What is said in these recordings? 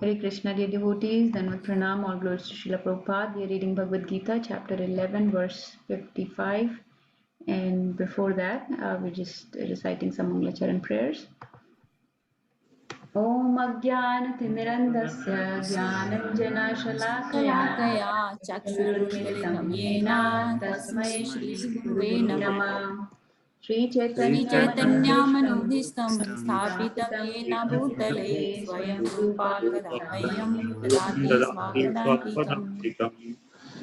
Hare Krishna, dear devotees, Danvat Pranam, all glories to Srila Prabhupada. We are reading Bhagavad Gita, chapter 11, verse 55. And before that, we're just reciting some Mangalacharan prayers. Om Ajnana-Timirandasya Jnananjana-Shalakaya शलाकया Chakshurmilitam चक्षुरुन्मिलितं येन Yena तस्मै Tasmai श्रीगुरुवे Gurave नमः। Namah Shri Chaitanya श्रीचैतन्यामनोभीष्टं स्थापितं येन भूतले स्वयं रूपा कदा मह्यं ददाति स्वापदान्तिकम्।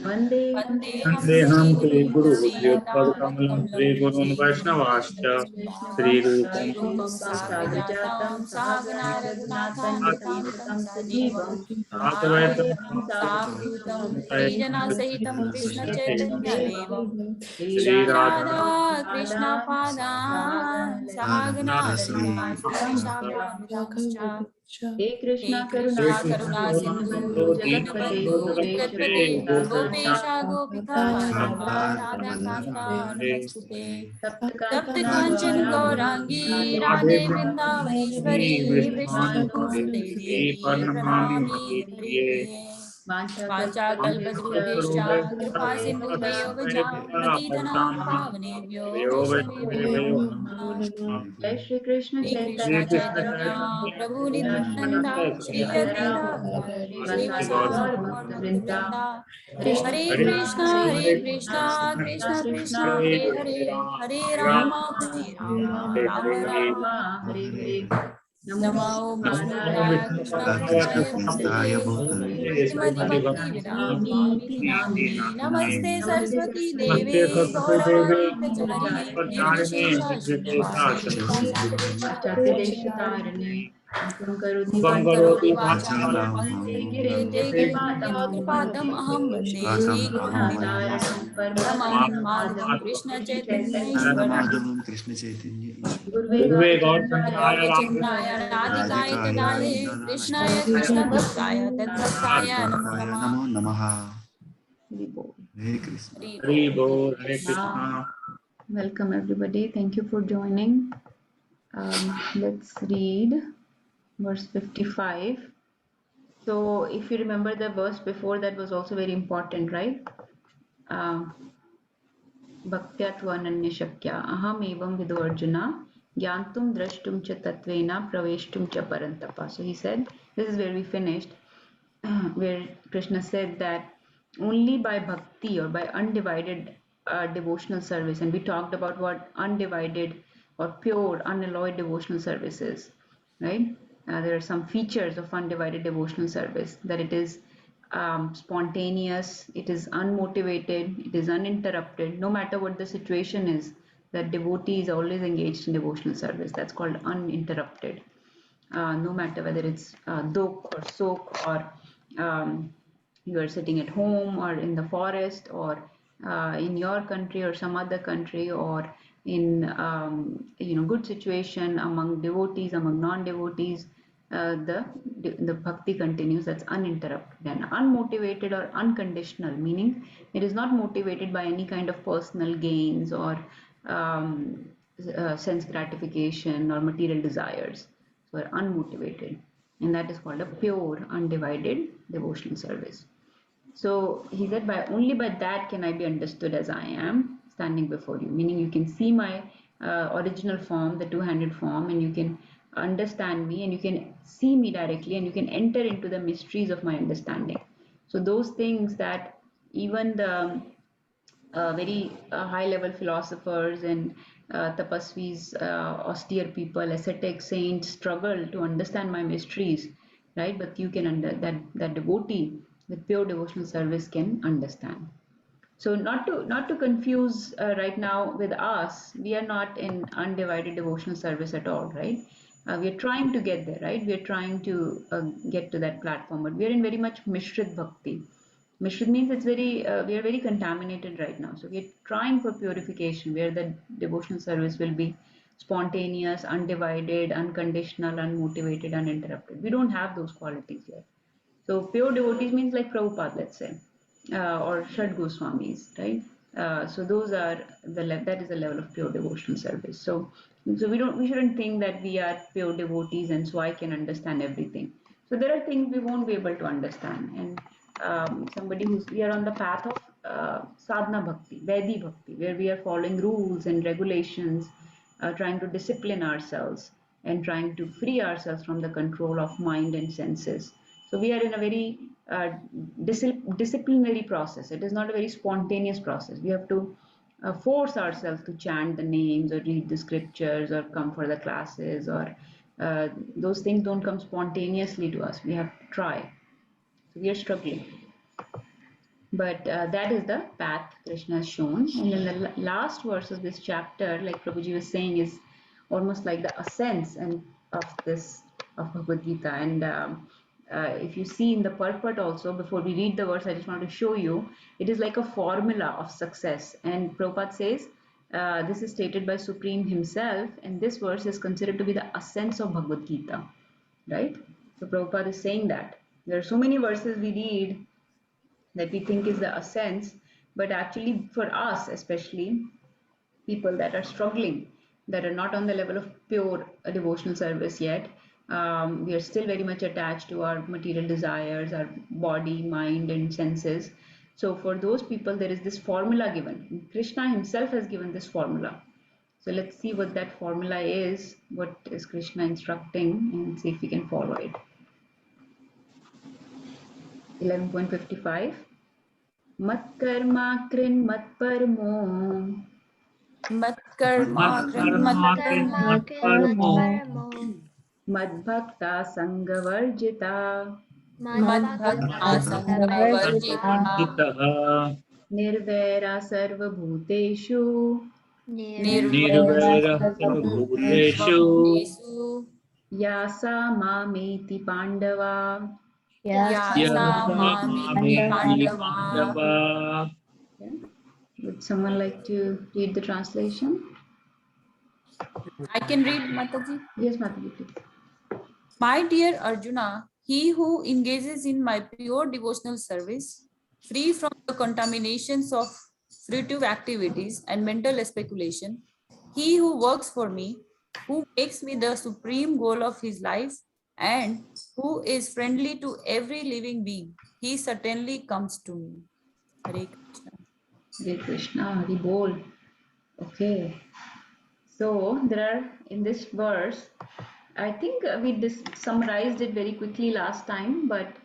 Vandeham वन्देऽहं Shri देहं Guru श्रीगुरुहृत्पदकमलं Padakamalam श्रीगुरून् वैष्णवाश्च श्रीरूपं Srirupam साग्रजातं Sagrajatam सहगना Sahagana रघुनाथान्वितं Raghunathanvitam तं सजीवं Sajivam साद्वैतं Advaitam सावधूतं Savadhutam परिजनसहितं Krishna Chaitanya कृष्णचैतन्यदेवं Devam Shri Sri Radha Radha Krishna Pada Sahagana Sahagana Lalita Lalita Shri Vishakhanutamscha He hey Krishna Karuna Krishna Sindhu Karuna Sindhu Deenabandhu Dinabandhu Jagatpate Gopeshwara जगत्पते Gopisha Gopesh गोपिका राधा नमस्तुते तप्त Saptakantana कांचन Gauranga Gaurangi Radhe Radhe Vrindavaneshwari Vrindavaneshwari Vishnusuते वृषभानुसुते देवी प्रणमामि हरिप्रिये वाञ्छाकल्पतरुभ्यश्च कृपा सिन्धुभ्यो पतितनां पावनेभ्यो वैष्णवेभ्यो नमः। Jai Shri Krishna Shri Krishna Chaitanya चैतन्य Prabhu प्रभु Nityananda Nityananda Shri Shri Adhara Advaita Srivasadi श्रीवासादि Gaur गौर Bhakta भक्त Vrinda वृंदा Hare हरे Krishna Krishna Hare Krishna Krishna Krishna Krishna हरे Krishna हरे हरे Hare हरे Rama Ram Rama Ram Rama हरे Hare हरे। Hare Namo नमो Buddhaya विष्णुपदाय कृष्णपदाय भूतले श्रीमति भक्ति Swami वेदांत Ti स्वामी Namini नमस्ते Namaste सरस्वती Saraswati देवे Devi गौरवाणी प्रचारिणे Pracharine निर्विशेष शून्यवादी पाश्चात्य Chatureshtarane Mukam Karoti मुखं Vachana करोति वाचालं Namaste पङ्गुं Girim लङ्घयते गिरिं Yatpatam यत्कृपातम् अहं वन्दे श्रीगुरुं Shri परमहंसं माधवं Madhavam Krishna Chaitanya कृष्णचैतन्येश्वरम् Krishna Chaitanya Gurve गुरुवे Gaurachandaya गौरचन्द्राय Radhikaaya राधिकाय तदाले कृष्णाय कृष्णभक्ताय तद्भक्ताय नमो नमः। नमो नमः। Hari Bol. हरे कृष्ण हरि हरि बोल हरे बोल हरे Krishna. Krishna. Welcome everybody. Thank you for joining. Let's read verse 55. So if you remember the verse before that was also very important, right? Um, Bhaktya tvananya shakya aham evam vido arjuna gyantum drashtum cha tatvena praveshtum cha parantapa. So he said, this is where we finished, where Krishna said that only by bhakti or by undivided devotional service, and we talked about what undivided or pure, unalloyed devotional service is, right? There are some features of undivided devotional service, that it is spontaneous, it is unmotivated, it is uninterrupted, no matter what the situation is. That devotee is always engaged in devotional service. That's called uninterrupted. No matter whether it's dukh or sukh, or you are sitting at home or in the forest, or in your country or some other country, or in good situation among devotees, among non-devotees, the bhakti continues. That's uninterrupted and unmotivated or unconditional, meaning it is not motivated by any kind of personal gains or um, sense gratification or material desires. So are unmotivated, and that is called a pure undivided devotional service. So he said, by only by that can I be understood as I am standing before you, meaning you can see my original form, the two-handed form, and you can understand me, and you can see me directly, and you can enter into the mysteries of my understanding. So those things that even the very high level philosophers and tapasvis, austere people, ascetics, saints struggle to understand my mysteries, right? But you can that devotee with pure devotional service can understand. So not to confuse right now with us, we are not in undivided devotional service at all, right? We are trying to get there, right? We are trying to get to that platform, but we are in very much Mishrit Bhakti. Mishrit means it's we are very contaminated right now. So we are trying for purification, where the devotional service will be spontaneous, undivided, unconditional, unmotivated, uninterrupted. We don't have those qualities yet. So pure devotees means like Prabhupada, let's say, or Shad Goswamis, right? So those are that is the level of pure devotional service. So we shouldn't think that we are pure devotees and so I can understand everything. So there are things we won't be able to understand. And somebody we are on the path of sadhana bhakti, Vaidhi bhakti, where we are following rules and regulations, trying to discipline ourselves and trying to free ourselves from the control of mind and senses. So we are in a very disciplinary process. It is not a very spontaneous process. We have to force ourselves to chant the names or read the scriptures or come for the classes, or those things don't come spontaneously to us. We have to try. So we are struggling. But that is the path Krishna has shown. And in the last verse of this chapter, like Prabhuji was saying, is almost like the essence and of this of Bhagavad Gita. And if you see in the purport also, before we read the verse, I just want to show you, it is like a formula of success. And Prabhupada says, this is stated by Supreme himself, and this verse is considered to be the essence of Bhagavad Gita, right? So Prabhupada is saying that there are so many verses we read that we think is the essence, but actually for us, especially people that are struggling, that are not on the level of pure devotional service yet, we are still very much attached to our material desires, our body, mind, and senses. So for those people, there is this formula given. Krishna himself has given this formula. So let's see what that formula is, what is Krishna instructing, and see if we can follow it. 11.55. मत्कर्मा कृन् मत्परमो Matkarma मत्कर्माकृन्मत्परमो मद्भक्ता संगवर्जिता Madbhakta Sanghavarjita वर्जितः निर्वैरा सर्वभूतेषु निर्वैरः सर्वभूतेषु Nirvairbhutesu या सा मामेति पाण्डवा. Yasa Mamiti यस्मामेति Pandava. पाण्डवा. Okay. Would someone like to read the translation? I can read, Mataji. Yes, Mataji, please. My dear Arjuna, he who engages in my pure devotional service, free from the contaminations of fruitive activities and mental speculation, he who works for me, who makes me the supreme goal of his life, and who is friendly to every living being, he certainly comes to me. Hare Krishna. Hare Krishna, Hari Bol. Okay. So there are in this verse, I think we summarized it very quickly last time, but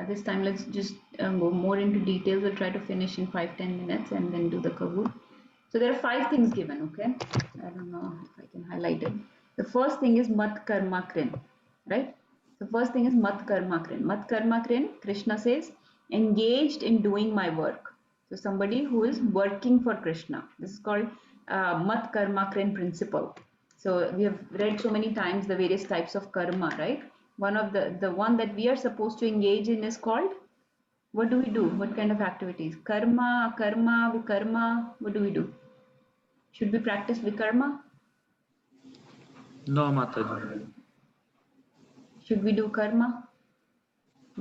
this time let's just go more into details. We'll try to finish in 5-10 minutes and then do the kabul. So there are 5 things given, okay? I don't know if I can highlight it. The first thing is mat karma krin, right? The first thing is mat karma krin. Mat karma krin, Krishna says, engaged in doing my work. So somebody who is working for Krishna. This is called mat karma krin principle. So we have read so many times the various types of karma, right? One of the one that we are supposed to engage in is called, what do we do? What kind of activities? Karma, karma, vikarma. What do we do? Should we practice vikarma? No, Mataji. Should we do karma?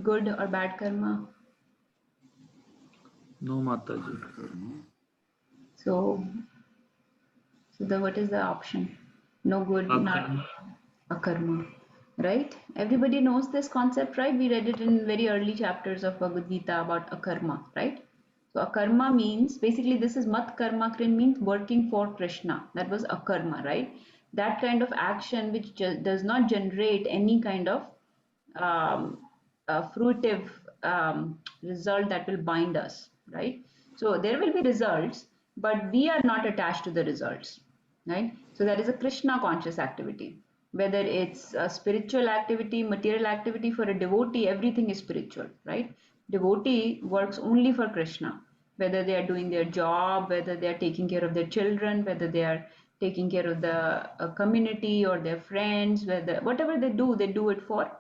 Good or bad karma? No, Mataji. So what is the option? No good, not Akarma. akarma, right? Everybody knows this concept, right? We read it in very early chapters of Bhagavad Gita about akarma, right? So akarma means, basically this is mat karma krin, means working for Krishna. That was akarma, right? That kind of action which does not generate any kind of fruitive result that will bind us, right? So there will be results, but we are not attached to the results, right? So that is a Krishna conscious activity. Whether it's a spiritual activity, material activity, for a devotee, everything is spiritual, right? Devotee works only for Krishna, whether they are doing their job, whether they are taking care of their children, whether they are taking care of the community or their friends, whatever they do it for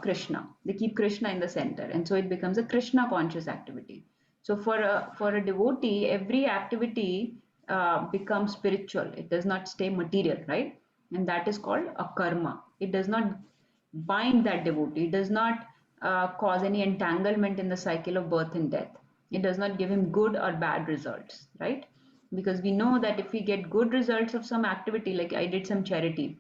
Krishna. They keep Krishna in the center, and so it becomes a Krishna conscious activity. So for a devotee, every activity becomes spiritual. It does not stay material, right? And that is called a karma. It does not bind that devotee. It does not cause any entanglement in the cycle of birth and death. It does not give him good or bad results, right? Because we know that if we get good results of some activity, like I did some charity,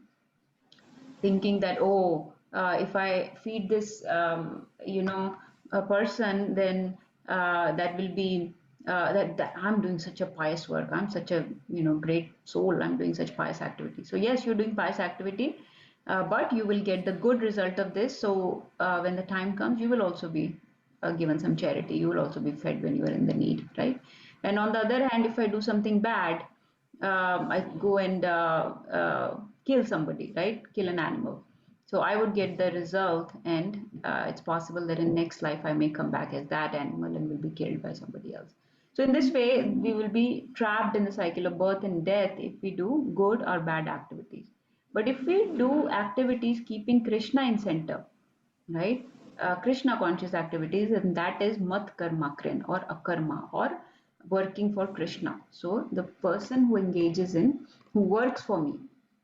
thinking that, oh, If I feed this, a person, then that will be that I'm doing such a pious work. I'm such a great soul. I'm doing such pious activity. So yes, you're doing pious activity, but you will get the good result of this. So when the time comes, you will also be given some charity. You will also be fed when you are in the need, right? And on the other hand, if I do something bad, I go and kill somebody, right? Kill an animal. So I would get the result, and it's possible that in next life I may come back as that animal and will be killed by somebody else. So in this way, we will be trapped in the cycle of birth and death if we do good or bad activities. But if we do activities keeping Krishna in center, right? Krishna conscious activities, and that is mat karma krin or akarma or working for Krishna. So the person who engages in, who works for me,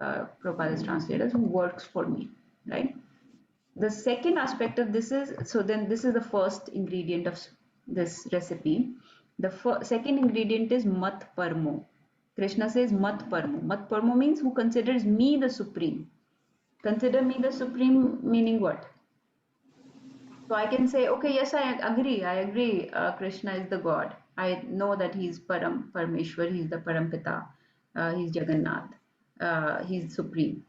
Prabhupada's translators, who works for me, right? The second aspect of this is, so then this is the first ingredient of this recipe. The second ingredient is mat parmo. Krishna says mat parmo. Mat parmo means who considers me the supreme. Consider me the supreme meaning what? So I can say, okay, yes, I agree. I agree. Krishna is the God. I know that he's Param Parameshwar. He's the Parampita. He's Jagannath. He's supreme.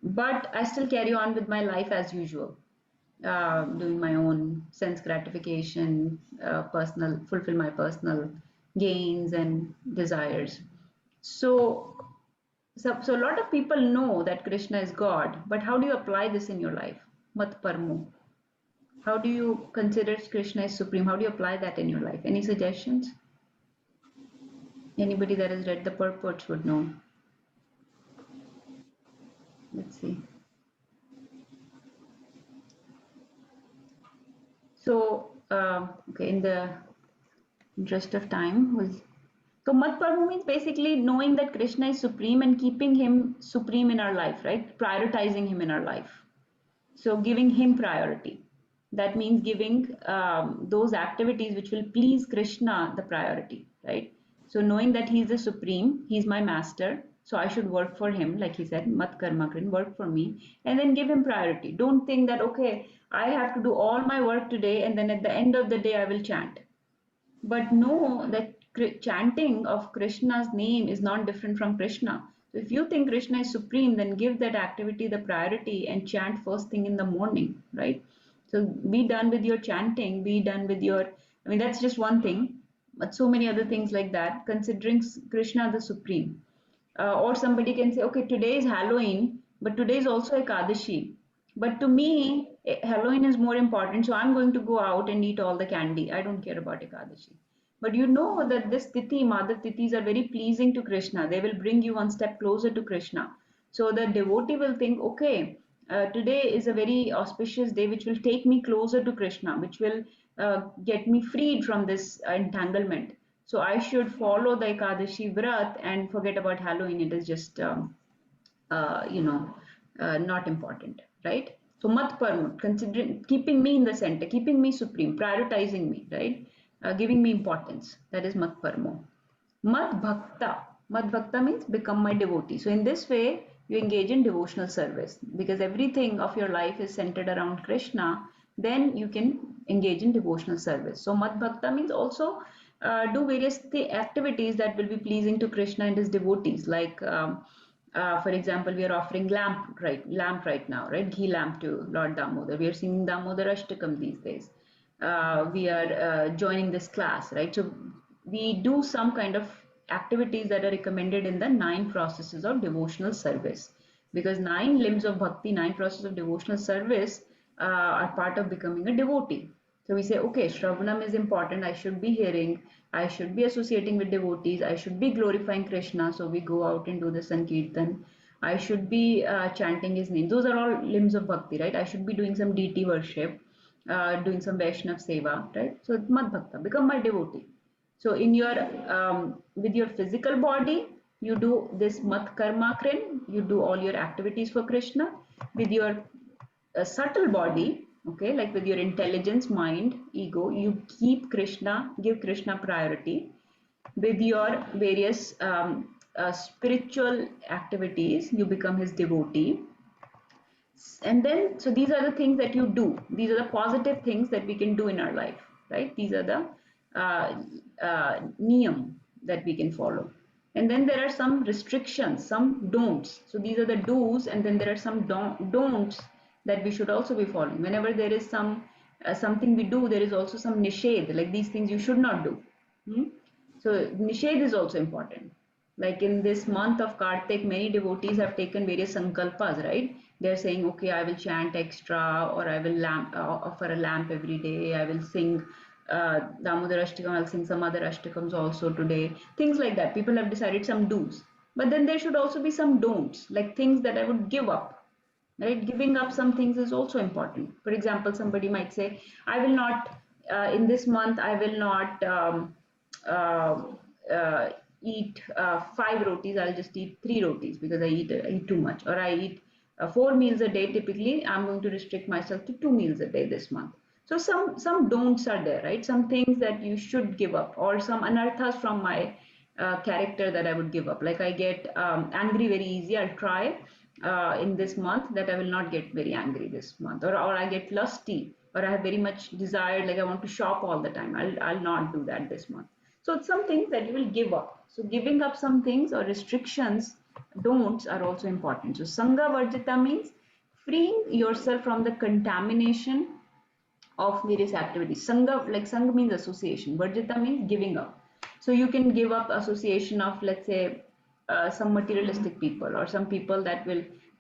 But I still carry on with my life as usual, doing my own sense gratification, fulfill my personal gains and desires. So, so a lot of people know that Krishna is God, but how do you apply this in your life? Mat parmo. How do you consider Krishna as supreme? How do you apply that in your life? Any suggestions? Anybody that has read the purports would know. Let's see. So, okay, in the interest of time, so Mat Paramo means basically knowing that Krishna is supreme and keeping him supreme in our life, right? Prioritizing him in our life. So giving him priority. That means giving those activities which will please Krishna the priority, right? So knowing that he's the supreme, he's my master, so I should work for him, like he said, mat karma krin, work for me, and then give him priority. Don't think that, okay, I have to do all my work today, and then at the end of the day I will chant. But know that chanting of Krishna's name is not different from Krishna. So if you think Krishna is supreme, then give that activity the priority and chant first thing in the morning, right? So be done with your chanting, be done with your, I mean, that's just one thing, but so many other things like that, considering Krishna the supreme. Or somebody can say, okay, today is Halloween, but today is also Ekadashi. But to me, Halloween is more important, so I'm going to go out and eat all the candy. I don't care about Ekadashi. But you know that this Tithi, Madhav Tithis are very pleasing to Krishna. They will bring you one step closer to Krishna. So the devotee will think, okay, today is a very auspicious day which will take me closer to Krishna, which will get me freed from this entanglement. So I should follow the Ekadashi Vrat and forget about Halloween. It is just, not important, right? So Mat Parmut, considering keeping me in the center, keeping me supreme, prioritizing me, right? Giving me importance. That is Mat Parmo. Mad Bhakta. Mad Bhakta means become my devotee. So in this way, you engage in devotional service because everything of your life is centered around Krishna. Then you can engage in devotional service. So Mad Bhakta means also do various activities that will be pleasing to Krishna and his devotees. Like, for example, we are offering lamp right now, right? Ghee lamp to Lord Damodar. We are singing Damodar Ashtakam these days. We are joining this class, right? So we do some kind of activities that are recommended in the 9 processes of devotional service, because 9 limbs of bhakti, 9 processes of devotional service are part of becoming a devotee. So we say, okay, Shravanam is important. I should be hearing. I should be associating with devotees. I should be glorifying Krishna. So we go out and do the Sankirtan. I should be chanting his name. Those are all limbs of bhakti, right? I should be doing some deity worship, doing some Vaishnav seva, right? So Mad Bhakta, become my devotee. So in your with your physical body, you do this Mat Karma Krin, you do all your activities for Krishna. With your subtle body, okay, like with your intelligence, mind, ego, you keep Krishna, give Krishna priority. With your various spiritual activities, you become his devotee. And then, so these are the things that you do. These are the positive things that we can do in our life, right? These are the niyam that we can follow. And then there are some restrictions, some don'ts. So these are the do's, and then there are some don'ts that we should also be following. Whenever there is something we do, there is also some nishad, like these things you should not do. Hmm? So nishad is also important. Like in this month of Kartik, many devotees have taken various sankalpas, right? They're saying, okay, I will chant extra, or I will offer a lamp every day, I will sing Damodar Ashtakam, I'll sing some other Ashtakams also today. Things like that. People have decided some do's. But then there should also be some don'ts, like things that I would give up, right? Giving up some things is also important. For example, somebody might say, I will not, in this month, I will not uh, uh, eat 5 rotis, I'll just eat 3 rotis because I eat too much. Or I eat 4 meals a day typically, I'm going to restrict myself to 2 meals a day this month. So some don'ts are there, right? Some things that you should give up, or some anarthas from my character that I would give up. Like I get angry very easy. I'll try in this month that I will not get very angry this month, or I get lusty, or I have very much desire, like I want to shop all the time. I'll not do that this month. So it's some things that you will give up. So giving up some things or restrictions, don'ts are also important. So Sangha Varjita means freeing yourself from the contamination of various activities. Sangha, like Sangha means association. Varjita means giving up. So you can give up association of, let's say, some materialistic people, or some people that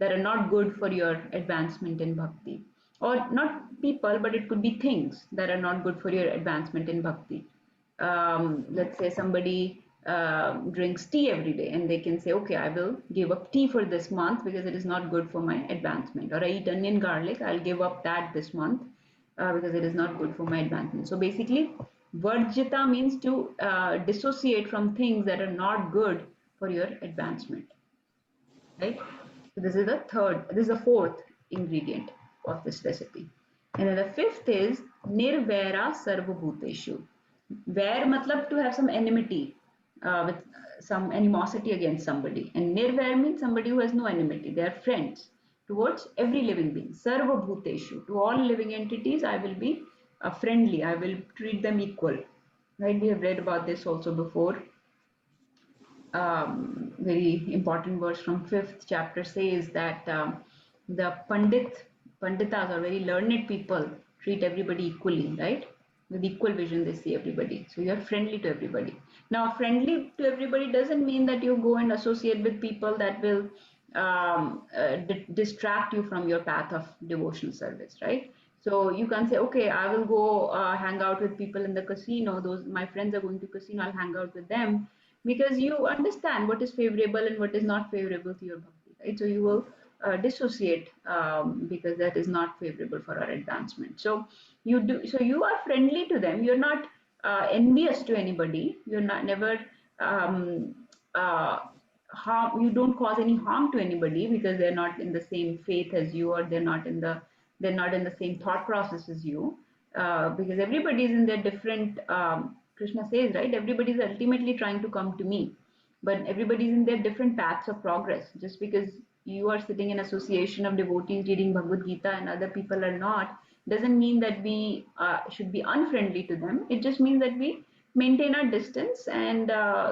are not good for your advancement in bhakti, or not people, but it could be things that are not good for your advancement in bhakti. Let's say somebody drinks tea every day, and they can say, okay, I will give up tea for this month because it is not good for my advancement. Or I eat onion garlic, I'll give up that this month because it is not good for my advancement. So basically, Varjita means to dissociate from things that are not good for your advancement, right? So this is the fourth ingredient of this recipe. And then the fifth is Nirvaira Sarvabhuteshu. Vair matlab to have some enmity, with some animosity against somebody. And Nirvair means somebody who has no enmity. They are friends towards every living being. Sarvabhuteshu. To all living entities, I will be friendly. I will treat them equal. Right? We have read about this also before. Very important verse from 5th chapter says that the panditas or very learned people treat everybody equally, right? With equal vision, they see everybody. So you're friendly to everybody. Now, friendly to everybody doesn't mean that you go and associate with people that will distract you from your path of devotional service, right? So you can say, okay, I will go hang out with people in the casino. Those my friends are going to casino. I'll hang out with them, because you understand what is favorable and what is not favorable to your bhakti, right? So you will dissociate because that is not favorable for our advancement. So you do. So you are friendly to them. You're not envious to anybody. You're not never uh, harm. You don't cause any harm to anybody because they're not in the same faith as you, or they're not in the same thought process as you. Because everybody is in their different. Krishna says, right? Everybody is ultimately trying to come to me, but everybody is in their different paths of progress. Just because you are sitting in association of devotees reading Bhagavad Gita and other people are not, doesn't mean that we should be unfriendly to them. It just means that we maintain our distance and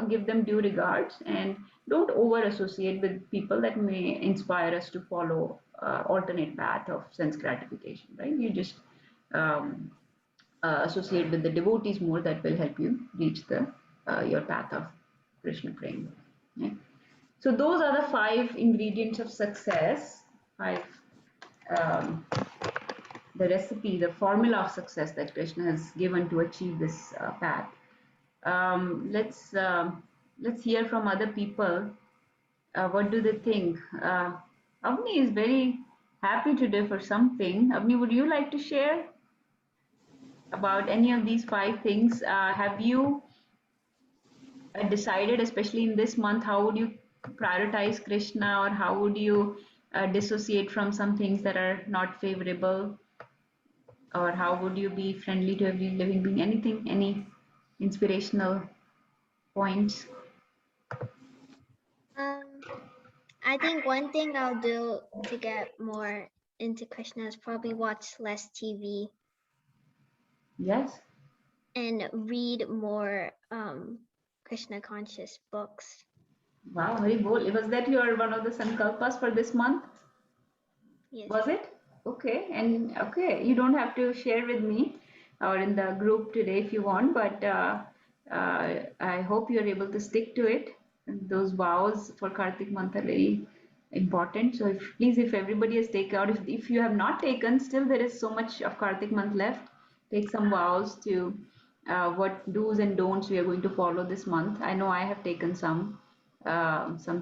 give them due regards, and don't over associate with people that may inspire us to follow alternate path of sense gratification, right? You just um, associate with the devotees more, that will help you reach the your path of Krishna prema. Yeah. So those are the 5 ingredients of success. Five, um, the recipe, the formula of success that Krishna has given to achieve this path. Let's hear from other people. What do they think? Avni is very happy today for something. Avni, would you like to share about any of these 5 things? Have you decided, especially in this month, how would you prioritize Krishna, or how would you dissociate from some things that are not favorable, or how would you be friendly to every living being? Anything, any inspirational points? I think one thing I'll do to get more into Krishna is probably watch less TV Yes. and read more Krishna conscious books. Wow, Hari Bol. Was that your one of the sankalpas for this month? Yes. Was it? Okay. And okay, you don't have to share with me or in the group today if you want, but I hope you're able to stick to it. And those vows for Kartik month are very important. So if please, if everybody has taken out, if you have not taken, still there is so much of Kartik month left. Take some vows to what do's and don'ts we are going to follow this month. I know I have taken some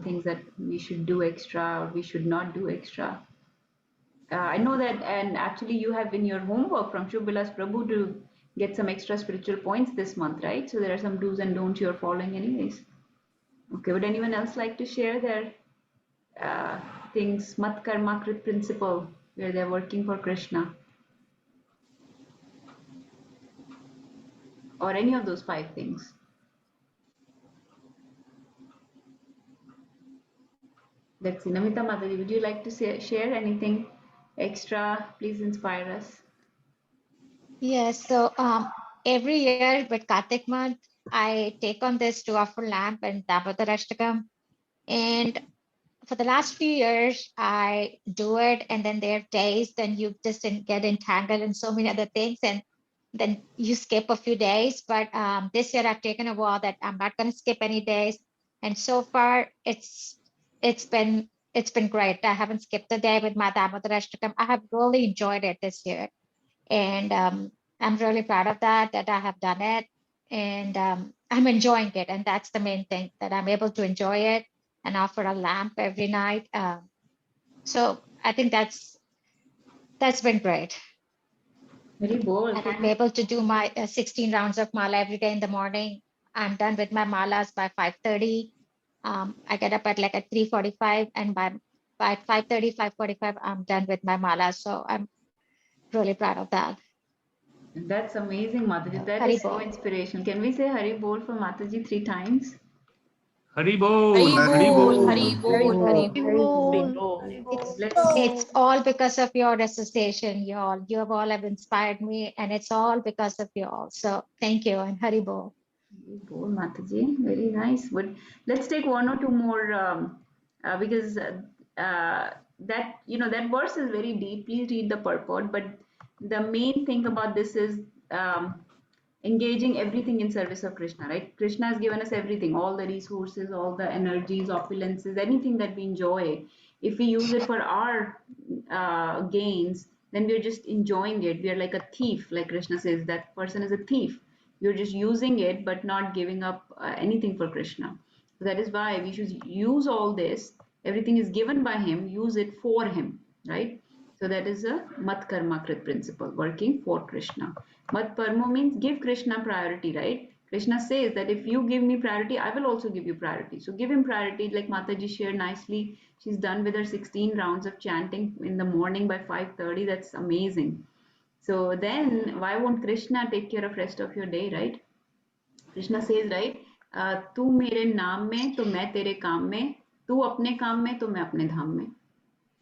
things that we should do extra or we should not do extra. I know that, and actually you have in your homework from Shubhalas Prabhu to get some extra spiritual points this month, right? So there are some do's and don'ts you're following anyways. Okay, would anyone else like to share their uh, things, Mat Karma Krit principle, where they're working for Krishna? Or any of those 5 things? Let's see, Namita Mataji, would you like to share anything extra? Please inspire us. Yes, so every year with Kartik month, I take on this to offer lamp and Damodar Ashtakam. And for the last few years, I do it, and then there are days then you just get entangled in so many other things, and then you skip a few days. But this year I've taken a vow that I'm not going to skip any days, and so far it's been great. I haven't skipped a day with my Damodar Ashtakam. I have really enjoyed it this year. And I'm really proud of that I have done it, and I'm enjoying it. And that's the main thing, that I'm able to enjoy it and offer a lamp every night. So I think that's been great. Very bold. And I'm able to do my 16 rounds of mala every day in the morning. I'm done with my malas by 5:30. I get up at like at 3:45, and by 5:30, 5:45, I'm done with my malas. So I'm really proud of that. That's amazing, Mataji. That Hari is so Bol. inspirational. Can we say Hari Bol for Mataji 3 times? Hari Bol, Hari Hari Bol, Bol. Hari Bol, Hari Bol. Let's It's all because of your association, you all. You have all have inspired me, and it's all because of you all. So thank you, and Hari Bol. Bol Mataji, very nice. But let's take 1 or 2 more because that that verse is very deep. Please read the purport. But the main thing about this is engaging everything in service of Krishna, right? Krishna has given us everything, all the resources, all the energies, opulences, anything that we enjoy. If we use it for our gains, then we're just enjoying it. We are like a thief, like Krishna says, that person is a thief. You're just using it, but not giving up anything for Krishna. So that is why we should use all this. Everything is given by Him, use it for Him, right? So that is a Mat Karma Krit principle, working for Krishna. Mat Parmo means give Krishna priority, right? Krishna says that if you give me priority, I will also give you priority. So give him priority, like Mataji shared nicely. She's done with her 16 rounds of chanting in the morning by 5:30. That's amazing. So then why won't Krishna take care of rest of your day, right? Krishna says, right? तू मेरे नाम में तो मैं तेरे काम में, तू अपने काम में तो मैं अपने धाम में.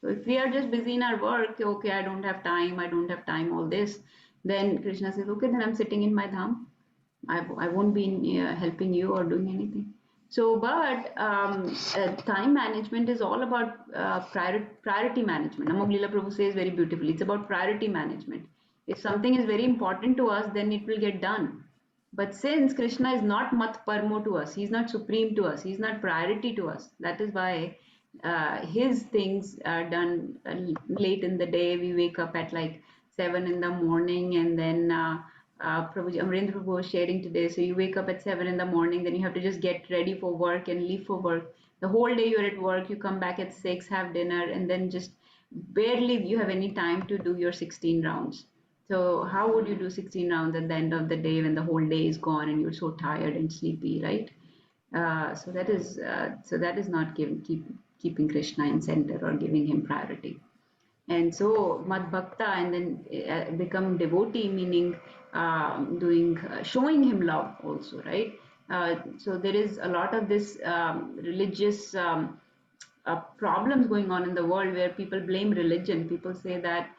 So if we are just busy in our work, okay, I don't have time, all this, then Krishna says, okay, then I'm sitting in my dham. I won't be helping you or doing anything. So, but time management is all about priority management. Amog Leela Prabhu says very beautifully, it's about priority management. If something is very important to us, then it will get done. But since Krishna is not Mat Parmo to us, he's not supreme to us, he's not priority to us. That is why his things are done late in the day. We wake up at like 7 in the morning, and then Amrendra Prabhu was sharing today. So you wake up at 7 in the morning, then you have to just get ready for work and leave for work. The whole day you're at work, you come back at 6, have dinner, and then just barely you have any time to do your 16 rounds. So how would you do 16 rounds at the end of the day when the whole day is gone and you're so tired and sleepy, right? So that is not keeping Krishna in center or giving him priority. And so Mad Bhakta, and then become devotee, meaning showing him love also, right? So there is a lot of this religious problems going on in the world where people blame religion. People say that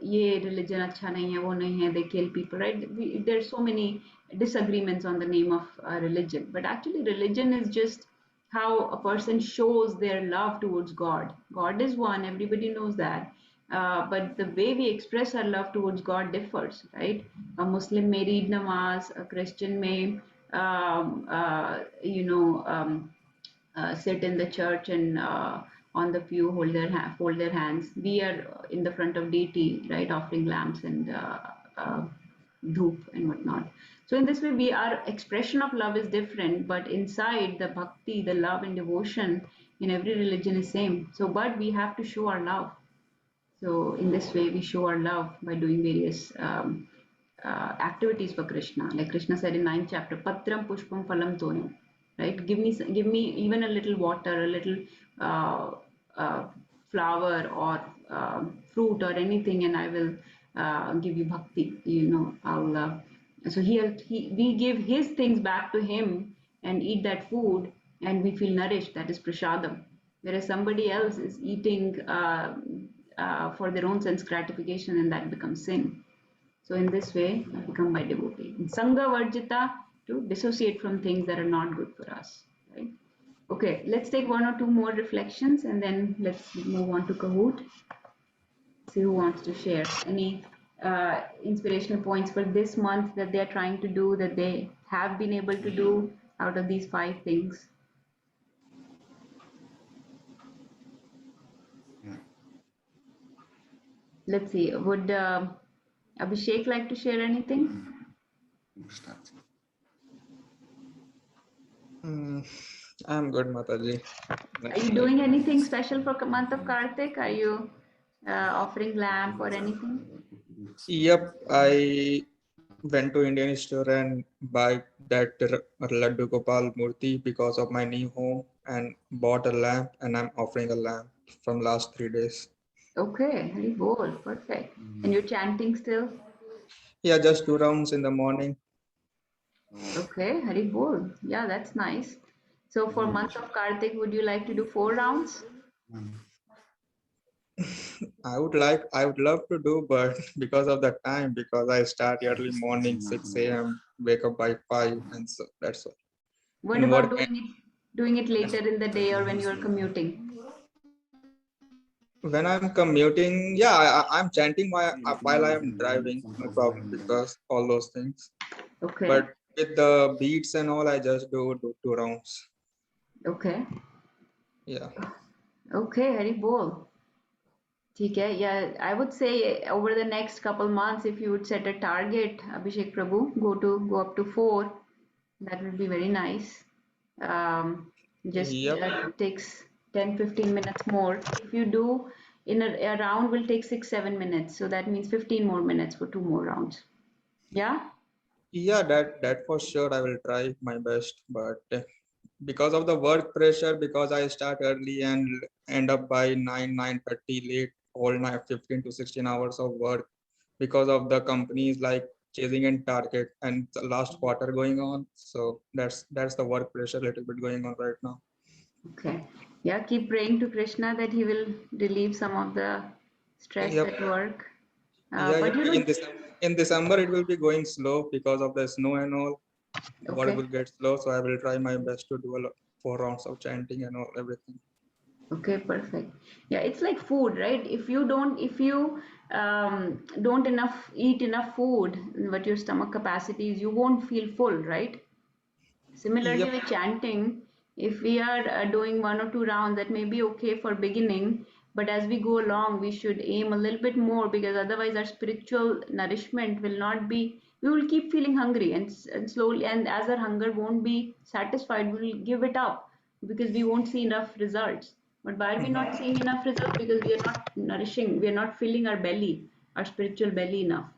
ye religion acha nahi hai, wo nahi hai, they kill people, right? There's so many disagreements on the name of religion, but actually religion is just how a person shows their love towards God. God is one, everybody knows that. But the way we express our love towards God differs, right? A Muslim may read namaz, a Christian may, sit in the church and on the pew fold their hands. We are in the front of deity, right, offering lamps and dhoop and whatnot. So in this way, our expression of love is different, but inside the bhakti, the love and devotion in every religion is same. So, but we have to show our love. So in this way, we show our love by doing various activities for Krishna. Like Krishna said in 9th chapter, Patram Pushpam Phalam Tonam. Right? Give me even a little water, a little flower or fruit or anything, and I will give you bhakti. So we give his things back to him and eat that food, and we feel nourished. That is prasadam. Whereas somebody else is eating for their own sense gratification, and that becomes sin. So in this way, we become by devotee. And Sangha Varjita, to dissociate from things that are not good for us. Right? Okay, let's take one or two more reflections and then let's move on to Kahoot. See who wants to share any inspirational points for this month that they're trying to do, that they have been able to do out of these 5 things. Let's see, would Abhishek like to share anything? I'm good, Mataji. Are you doing anything special for the month of Kartik? Are you offering lamp or anything? Yep, I went to Indian store and buy that Laddu Gopal Murti because of my new home and bought a lamp, and I'm offering a lamp from last 3 days. Okay, Hari Bol, perfect. And you're chanting still? Yeah, just 2 rounds in the morning. Okay, Hari Bol. Yeah, that's nice. So for month of Kartik, would you like to do 4 rounds? I would love to do, but because of the time, because I start early morning, 6 a.m., wake up by 5, and so that's all. What And about work doing it later in the day or when you're commuting? when I'm commuting, yeah, I'm chanting while I am driving, no problem, because all those things. Okay. But with the beats and all, I just do 2 rounds. Okay. Yeah. Okay, Hari Bol. Okay, yeah, I would say over the next couple months, if you would set a target, Abhishek Prabhu, go up to 4. That would be very nice. Just Yep. takes 10-15 minutes more. If you do in a round will take 6-7 minutes. So that means 15 more minutes for 2 more rounds. Yeah? Yeah, that for sure I will try my best. But because of the work pressure, because I start early and end up by 9:30 late, all night 15 to 16 hours of work, because of the companies like chasing in target and the last quarter going on. So that's the work pressure a little bit going on right now. Okay. Yeah, keep praying to Krishna that he will relieve some of the stress Yep. at work. Yeah, But you know, in December it will be going slow because of the snow and all. Work okay. will get slow, so I will try my best to do 4 rounds of chanting and all everything. Okay, perfect. Yeah, it's like food, right? If you don't eat enough food, what your stomach capacity is, you won't feel full, right? Similarly Yep. with chanting, if we are doing 1 or 2 rounds, that may be okay for beginning, but as we go along, we should aim a little bit more because otherwise our spiritual nourishment will not be, we will keep feeling hungry and slowly, and as our hunger won't be satisfied, we will give it up because we won't see enough results. But why are we not seeing enough results? Because we are not nourishing, we are not filling our belly, our spiritual belly enough.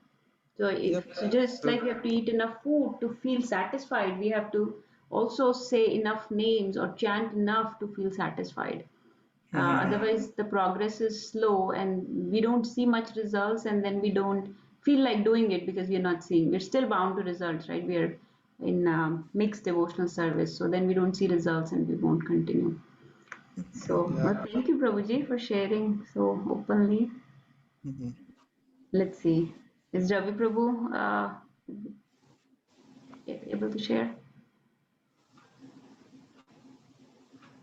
Yep. So just like we have to eat enough food to feel satisfied, we have to also say enough names or chant enough to feel satisfied. Otherwise, the progress is slow and we don't see much results, and then we don't feel like doing it because we are not seeing. We're still bound to results, right? We are in mixed devotional service, so then we don't see results and we won't continue. So Yeah. thank you, Prabhuji, for sharing so openly. Mhm. Let's see. Is Ravi Prabhu able to share?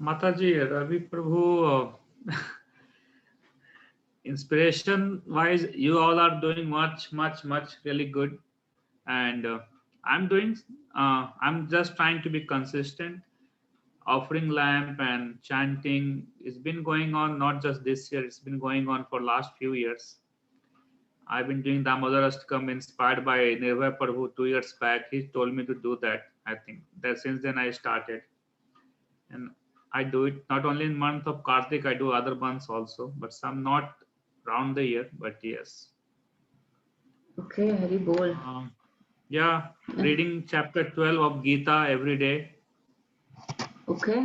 Mataji, Ravi Prabhu, inspiration wise, you all are doing much really good. And I'm doing, I'm just trying to be consistent. Offering lamp and chanting, it's been going on not just this year, it's been going on for last few years. I've been doing Damodar Ashtakam inspired by Nirbhay Prabhu 2 years back. He told me to do that. I think that since then I started, and I do it not only in month of Kartik. I do other months also, but some not round the year. But yes, Okay, Hari Bol. yeah, reading chapter 12 of Gita every day. Okay.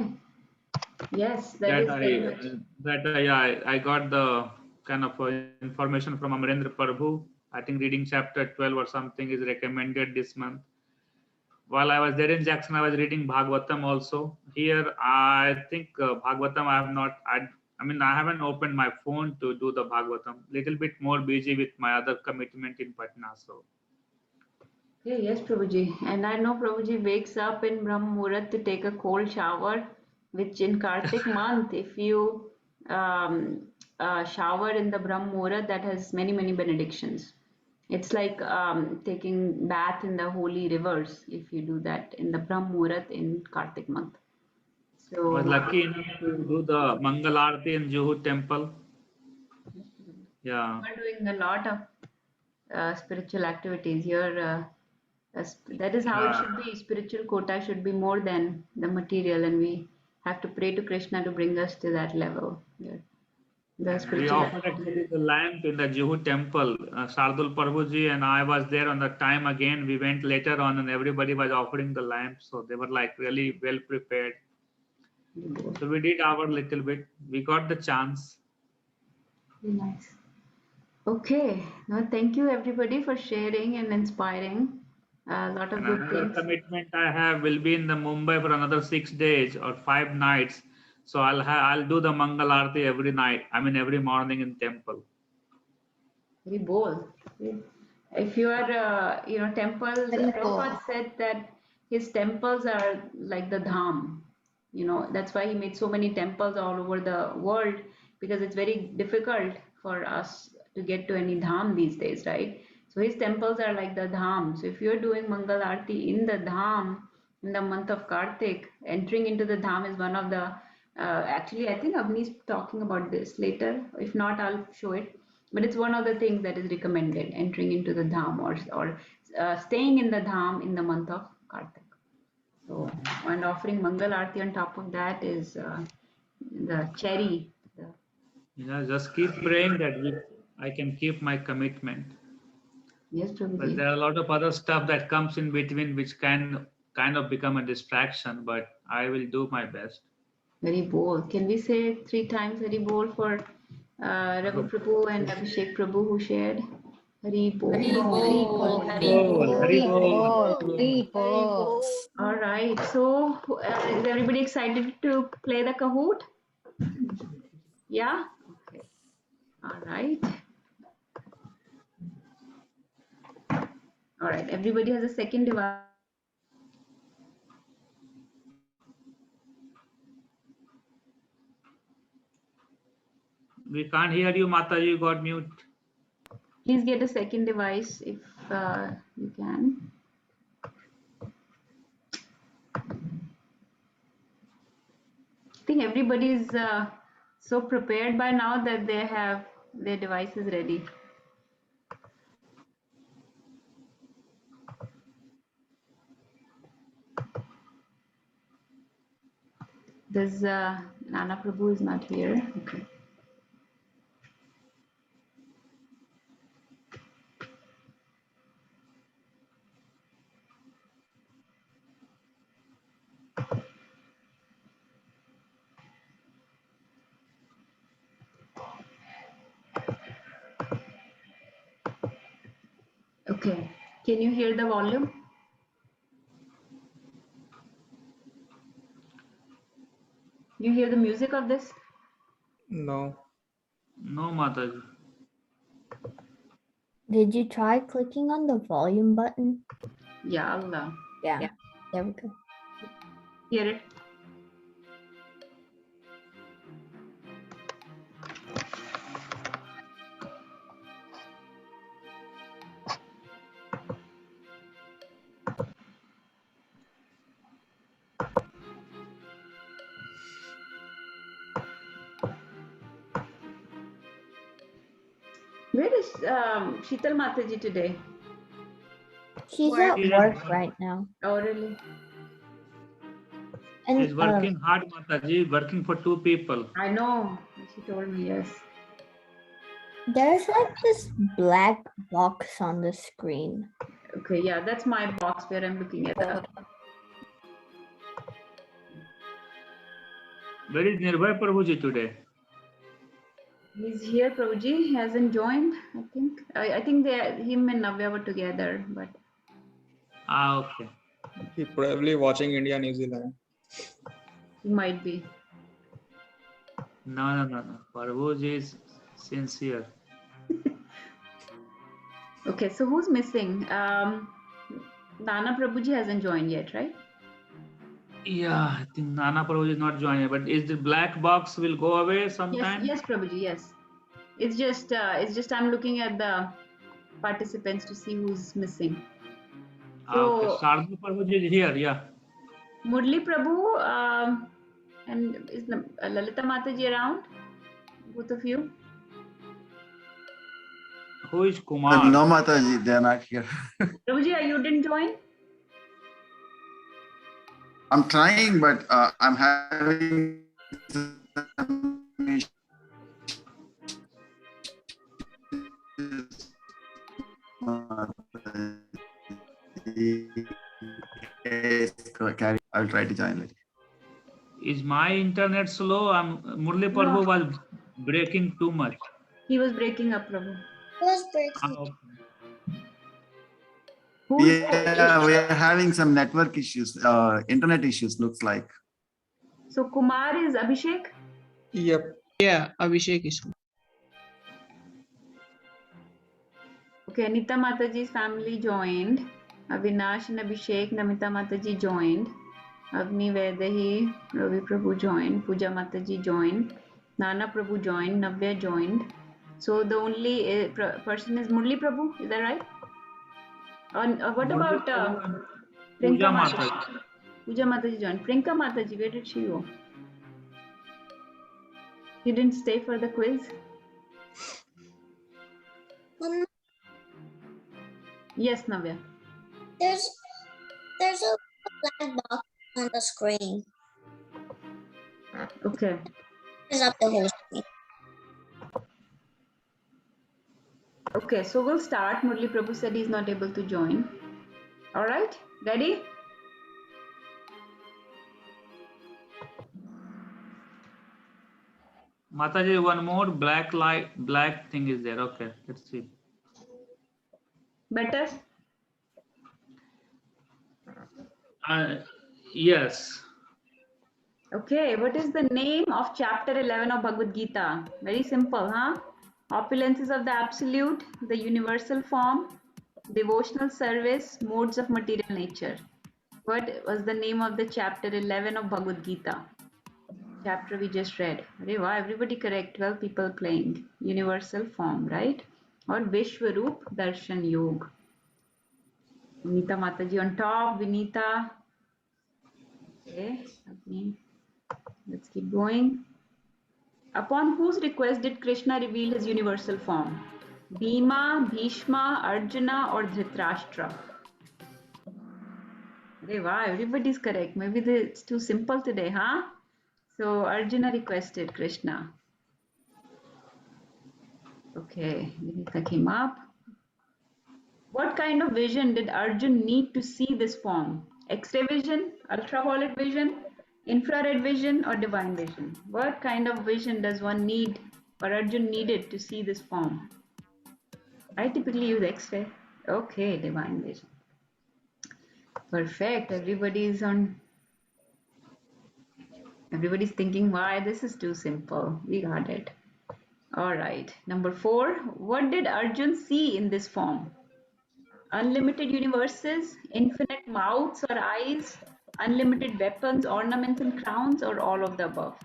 Yes, that That is very I much. yeah, I got the kind of information from Amarendra Prabhu. I think reading chapter 12 or something is recommended this month. While I was there in Jackson, I was reading Bhagavatam also. Here, I think Bhagavatam, I have not, I mean, I haven't opened my phone to do the Bhagavatam. Little bit more busy with my other commitment in Patna. So, Okay, yes, Prabhuji. And I know Prabhuji wakes up in Brahm Muhurat to take a cold shower, which in Kartik month, if you shower in the Brahm Muhurat, that has many benedictions. It's like taking bath in the holy rivers if you do that in the Brahm Muhurat in Kartik month. I was So, lucky enough to do the Mangal Aarti in Juhu temple. Yeah. you are doing a lot of spiritual activities. That is how it Yeah. should be. Spiritual quota should be more than the material, and we have to pray to Krishna to bring us to that level. Yeah. The And we spiritual offered activity. actually the lamp in the Juhu temple. Shardul Prabhuji and I was there on the time again. We went later on and everybody was offering the lamp. So they were like really well prepared. So we did our little bit. We got the chance. Very nice. Okay. Now, thank you everybody for sharing and inspiring a lot of And good another things. commitment I have will be in the Mumbai for another 6 days or 5 nights. So I'll do the Mangal Aarti every night. I mean every morning in temple. Very bold. If you are, temples, Very cool. Prabhupada said that his temples are like the dham. That's why he made so many temples all over the world because it's very difficult for us to get to any dham these days, right? So his temples are like the dham. So if you're doing Mangal Aarti in the dham in the month of Kartik, entering into the dham is one of the, actually, I think Avni's talking about this later. If not, I'll show it, but it's one of the things that is recommended, entering into the dham or staying in the dham in the month of Kartik. So, and offering Mangal Aarti on top of that is the cherry. Just keep praying that I can keep my commitment. Yes, But Prabhuji. there are a lot of other stuff that comes in between which can kind of become a distraction, but I will do my best. Very bold. Can we say 3 times Hari Bol for Ravi Prabhu and Abhishek Prabhu who shared? Hari Bol. Hari Hari Bol, Bol. Hari Bol. Hari Very Bol. cool. Oh, Very very cool. cool. All right. So, is everybody excited to play the Kahoot? Yeah? Okay. All right. All right. Everybody has a second device. We can't hear you, Mata. You got mute. Please get a second device if you can. I think everybody is so prepared by now that they have their devices ready. There's Nana Prabhu is not here. Okay. Okay. Can you hear the volume? You hear the music of this? No. No, Mataji. Did you try clicking on the volume button? Ya Allah. Yeah. Yeah. There we go. Hear it? Where is Sheetal Mataji today? She's Work. at She's at work work. right now. Oh, really? He's And working hard, Mataji, working for 2 people. I know. She told me, yes. there's like this black box on the screen. Okay, yeah, that's my box where I'm looking at that. Where is Nirbhay Prabhuji today? He's here, Prabhuji. He hasn't joined, I think. I think him and Navya were together, but Ah, okay. He probably watching India, New Zealand. he might be. No. Prabhuji is sincere. Okay, so who's missing? Nana Prabhuji hasn't joined yet, right? Yeah, I think Nana Prabhuji is not joining, but is the black box will go away sometime? Yes, Prabhuji, yes. It's just I'm looking at the participants to see who's missing. Ah, okay. So- Sardhu Prabhuji is here, yeah. Murli Prabhu and is Lalita Mataji around? Both of you? Who is Kumar? No, Mataji, they're not here. Prabhuji, you didn't join? I'm trying, but I'm having some issues. Yes, carry. I'll try to join later. Is my internet slow? Murli Prabhu was breaking too much. He was breaking up, Prabhu. Was Ah, breaking. okay. Who's Yeah, we are having some network issues, internet issues, looks like. So Kumar is Abhishek? Yep. Yeah, Abhishek is. Okay, Anita Mataji's family joined. Avinash and Abhishek, Namita Mataji joined. Agni Vedahi, Ravi Prabhu joined. Puja Mataji joined. Nana Prabhu joined. Navya joined. So the only person is Murli Prabhu, is that right? What Murli about Prabhu and Prinka Puja Mataji? Mataji. Puja Mataji joined. Prinka Mataji, where did she go? She didn't stay for the quiz? Yes, Navya. There's a black box on the screen. Okay. It's up the whole screen. Okay, so we'll start. Murli Prabhu said he's not able to join. All right, ready? Mataji, one more black thing is there. Okay, let's see. Better? Yes. Okay, what is the name of chapter 11 of Bhagavad Gita? Very simple, huh? Opulences of the absolute, the universal form, devotional service, modes of material nature. What was the name of the chapter 11 of Bhagavad Gita? Chapter we just read. Arey wow, everybody correct. 12 people playing. Universal form, right? Or Vishwaroop Darshan Yog. Vinita Mataji on top. Vinita. Okay. Let's keep going. Upon whose request did Krishna reveal his universal form? Bhima, Bhishma, Arjuna, or Dhritarashtra? Arey wow, everybody's correct. Maybe it's too simple today, huh? So Arjuna requested Krishna. Okay, Vinita came up. What kind of vision did Arjun need to see this form? X-ray vision, ultraviolet vision, infrared vision, or divine vision? What kind of vision does one need, or Arjun needed to see this form? I typically use X-ray. Okay, divine vision. Perfect. Everybody is on Everybody's thinking, why this is too simple. We got it. All right. Number 4. What did Arjun see in this form? Unlimited universes, infinite mouths or eyes, unlimited weapons, ornaments, and crowns, or all of the above?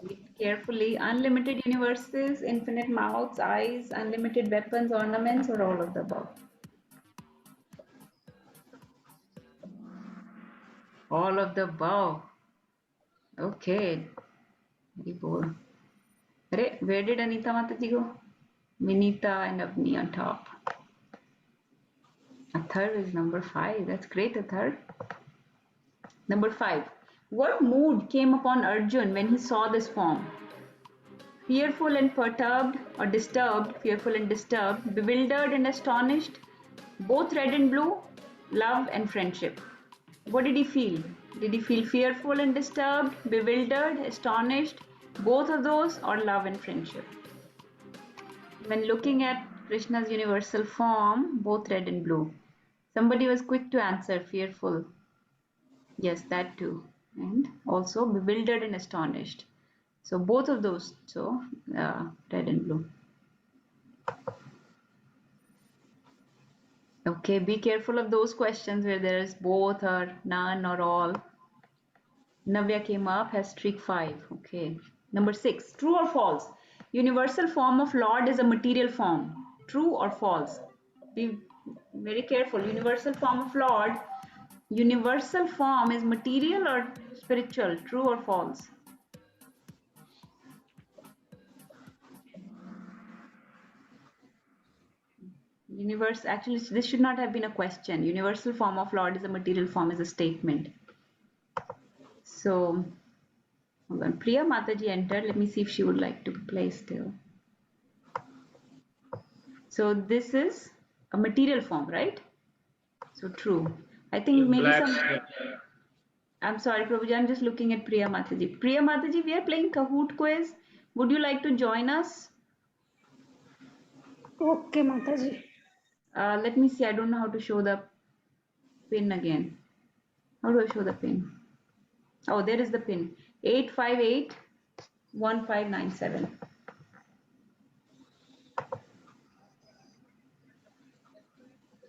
Read carefully. Unlimited universes, infinite mouths, eyes, unlimited weapons, ornaments, or all of the above? All of the above. Okay. Very bold. Where did Anita Mataji go? Vinita and Avni on top. Athar is number 5. That's great, Athar. Number 5. What mood came upon Arjun when he saw this form? Fearful and perturbed, or disturbed, fearful and disturbed, bewildered and astonished, both red and blue, love and friendship. What did he feel? Did he feel fearful and disturbed, bewildered, astonished, both of those, or love and friendship? When looking at Krishna's universal form, both red and blue. Somebody was quick to answer, fearful. Yes, that too. And also bewildered and astonished. So both of those, so red and blue. Okay, be careful of those questions where there is both or none or all. Navya came up, has streak 5. Okay. Number 6, true or false? Universal form of Lord is a material form. True or false? Be very careful. Universal form of Lord. Universal form is material or spiritual? True or false? Actually, this should not have been a question. Universal form of Lord is a material form, is a statement. So, hold on. Priya Mataji entered. Let me see if she would like to play still. So this is a material form, right? So true. I think maybe Black. I'm sorry, Prabhuji, I'm just looking at Priya Mataji. Priya Mataji, we are playing Kahoot quiz. Would you like to join us? Okay, Mataji. Let me see. I don't know how to show the pin again. How do I show the pin? Oh, there is the pin. 858-1597.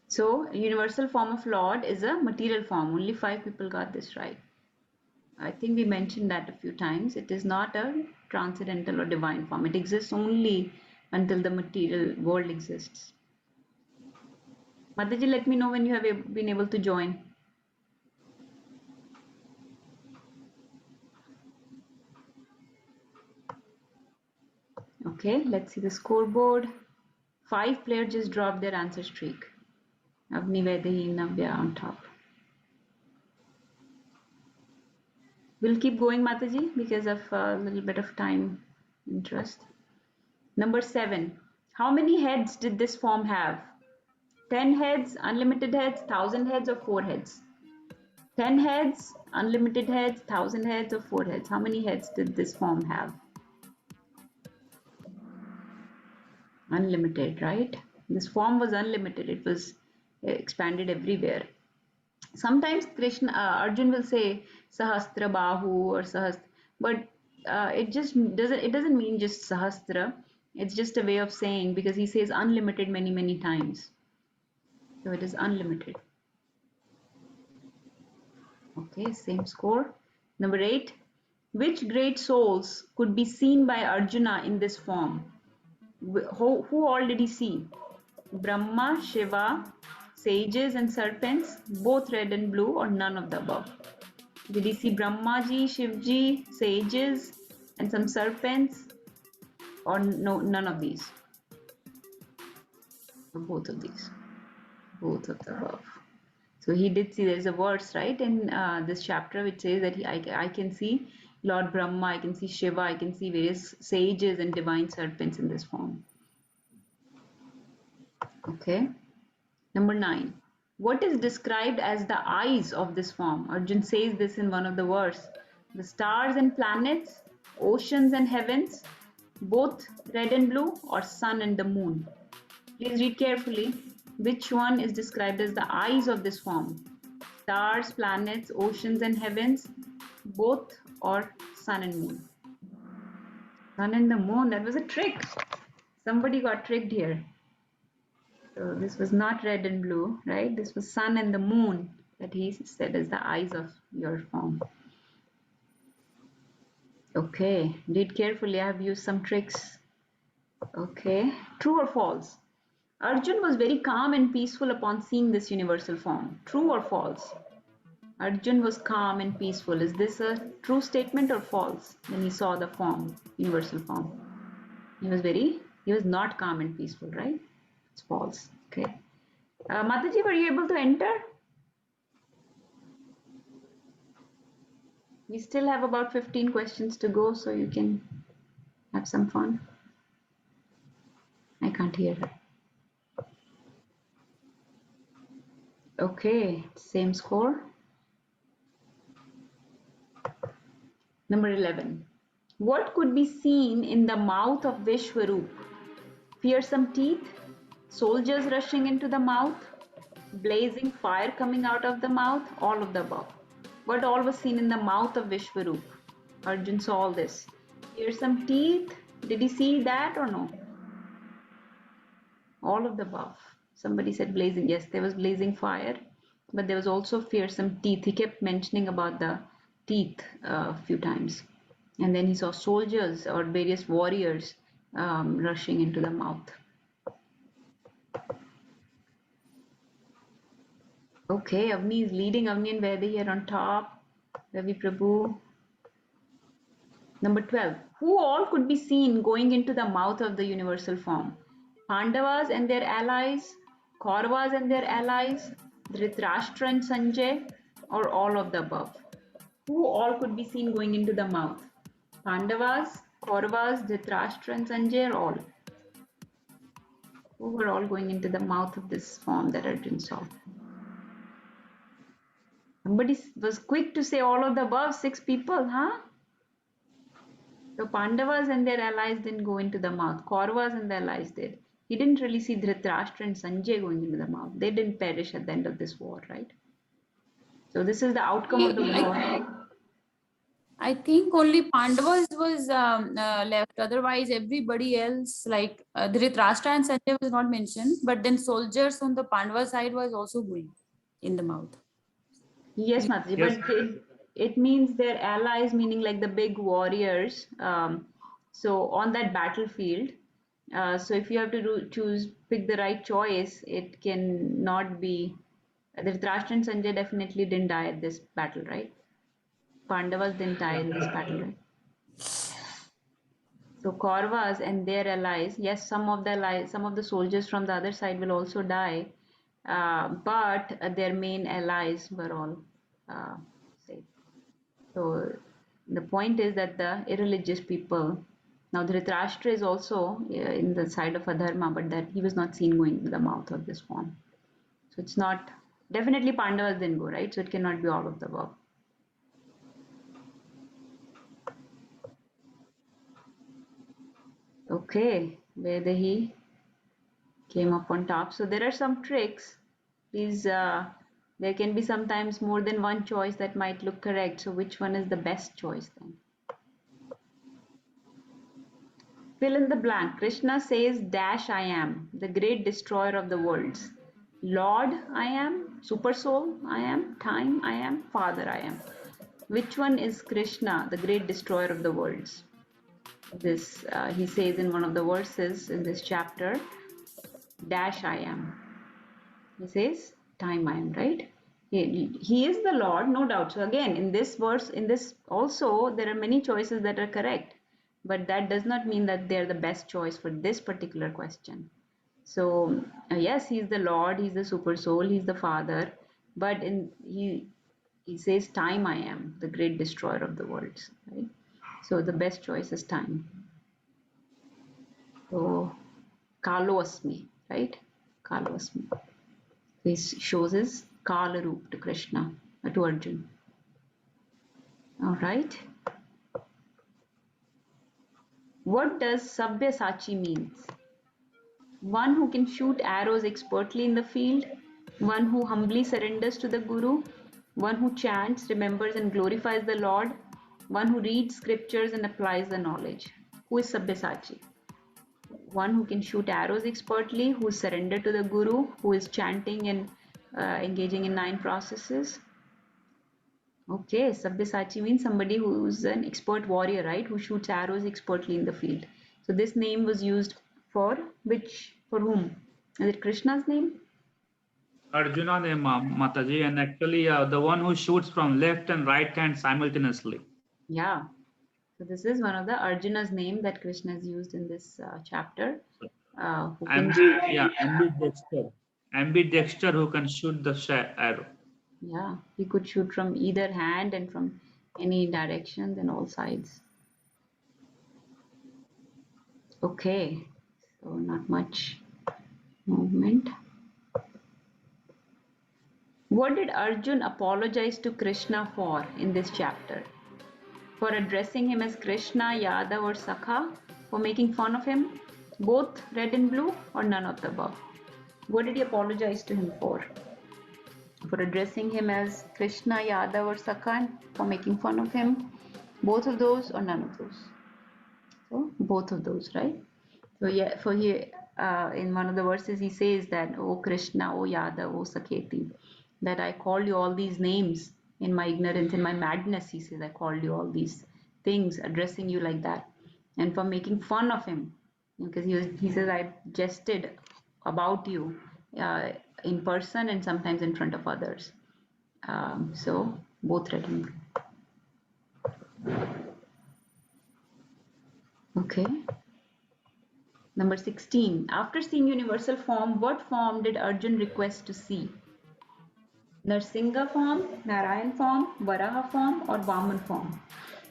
So, universal form of Lord is a material form. Only 5 people got this right. I think we mentioned that a few times. It is not a transcendental or divine form. It exists only until the material world exists. Mataji, let me know when you have been able to join. Okay, let's see the scoreboard. 5 players just dropped their answer streak. Avni, Vaidehi, Navya on top. We'll keep going, Mataji, because of a little bit of time interest. Number 7. How many heads did this form have? 10 heads, unlimited heads, 1000 heads, or 4 heads? 10 heads, unlimited heads, 1000 heads, or 4 heads? How many heads did this form have? Unlimited, right? This form was unlimited. It was expanded everywhere. Sometimes Arjun will say Sahastra Bahu or Sahastra, but it doesn't mean just Sahastra. It's just a way of saying, because he says unlimited many times. So it is unlimited. Okay, same score. Number 8. Which great souls could be seen by Arjuna in this form? Who all did he see? Brahma, Shiva, sages and serpents, both red and blue, or none of the above? Did he see Brahmaji, Shivji, sages, and some serpents, or no, none of these? Or both of these? Both of the above. So he did see. There's a verse, right, in this chapter which says that I can see Lord Brahma, I can see Shiva, I can see various sages and divine serpents in this form. Okay. Number 9. What is described as the eyes of this form? Arjun says this in one of the verse. The stars and planets, oceans and heavens, both red and blue, or sun and the moon? Please read carefully. Which one is described as the eyes of this form? Stars, planets, oceans and heavens, both or sun and moon? Sun and the moon, that was a trick. Somebody got tricked here. So this was not red and blue, right? This was sun and the moon that he said is the eyes of your form. Okay, read carefully. I have used some tricks. Okay, true or false? Arjun was very calm and peaceful upon seeing this universal form. True or false? Arjun was calm and peaceful. Is this a true statement or false when he saw the form, universal form? He was not calm and peaceful, right? It's false. Okay. Mataji, were you able to enter? We still have about 15 questions to go, so you can have some fun. I can't hear her. Okay, same score. Number 11. What could be seen in the mouth of Vishwaroop? Fearsome teeth, soldiers rushing into the mouth, blazing fire coming out of the mouth, all of the above. What all was seen in the mouth of Vishwaroop? Arjun saw all this. Fearsome teeth, did he see that or no? All of the above. Somebody said blazing. Yes, there was blazing fire, but there was also fearsome teeth. He kept mentioning about the teeth a few times. And then he saw soldiers or various warriors rushing into the mouth. Okay, Avni is leading. Avni and Vaidhi here on top. Ravi Prabhu. Number 12. Who all could be seen going into the mouth of the universal form? Pandavas and their allies, Kauravas and their allies, Dhritarashtra and Sanjay, or all of the above? Who all could be seen going into the mouth? Pandavas, Kauravas, Dhritarashtra and Sanjay, or all? Who were all going into the mouth of this form that Arjun saw? Somebody was quick to say all of the above, 6 people, huh? So Pandavas and their allies didn't go into the mouth. Kauravas and their allies did. He didn't really see Dhritarashtra and Sanjay going into the mouth. They didn't perish at the end of this war, right? So this is the outcome of the war. I think only Pandavas was left. Otherwise, everybody else, like Dhritarashtra and Sanjay, was not mentioned. But then soldiers on the Pandava side was also going in the mouth. Yes, Mataji, Yes. but it means their allies, meaning like the big warriors. So on that battlefield, so if you have to pick the right choice, it can not be. Dhritarashtra and Sanjay definitely didn't die at this battle, right? Pandavas didn't die in this battle, right? So Kauravas and their allies, yes, some of the soldiers from the other side will also die, but their main allies were all safe. So the point is that the irreligious people. Now Dhritarashtra is also in the side of Adharma, but that he was not seen going in the mouth of this form. So it's not definitely Pandavas didn't go, right? So it cannot be all of the above. Okay, whether he came up on top. So there are some tricks. Please, there can be sometimes more than one choice that might look correct. So which one is the best choice then? Fill in the blank. Krishna says, dash I am, the great destroyer of the worlds. Lord I am, super soul I am, time I am, father I am. Which one is Krishna, the great destroyer of the worlds? This he says in one of the verses in this chapter, dash I am. He says, time I am, right? He is the Lord, no doubt. So again, in this verse, in this also, there are many choices that are correct, but that does not mean that they're the best choice for this particular question. So yes, he's the Lord, he's the super soul, he's the father, but he says, time I am, the great destroyer of the worlds, right? So the best choice is time. So Kalo Asmi, right? Kalo Asmi. He shows his Kala Roop to Krishna, to Arjun. All right. What does Sabyasachi means? One who can shoot arrows expertly in the field, one who humbly surrenders to the Guru, one who chants, remembers and glorifies the Lord, One who reads scriptures and applies the knowledge. Who is Sabyasachi? One who can shoot arrows expertly, who is surrendered to the guru, who is chanting and engaging in 9 processes. Okay, Sabyasachi means somebody who's an expert warrior, right? Who shoots arrows expertly in the field. So this name was used for which? For whom? Is it Krishna's name? Arjuna name, Mataji, and actually the one who shoots from left and right hand simultaneously. Yeah. So this is one of the Arjuna's name that Krishna has used in this chapter. Who can Ambidexter. Ambidexter who can shoot the arrow. Yeah, he could shoot from either hand and from any directions and all sides. Okay, so not much movement. What did Arjun apologize to Krishna for in this chapter? For addressing him as Krishna, Yadav or Sakha? For making fun of him? Both red and blue or none of the above? What did he apologize to him for? For addressing him as Krishna, Yadav or Sakha? For making fun of him? Both of those or none of those? So both of those, right? So yeah, for here in one of the verses he says that, "O Krishna, O Yadav, O Sakheti, that I called you all these names in my ignorance, in my madness," he says, "I called you all these things, addressing you like that." And for making fun of him, because he says, "I jested about you in person and sometimes in front of others." So both red and blue. Okay. Number 16. After seeing universal form, what form did Arjun request to see? Narsingha form, Narayan form, Varaha form, or Vaman form?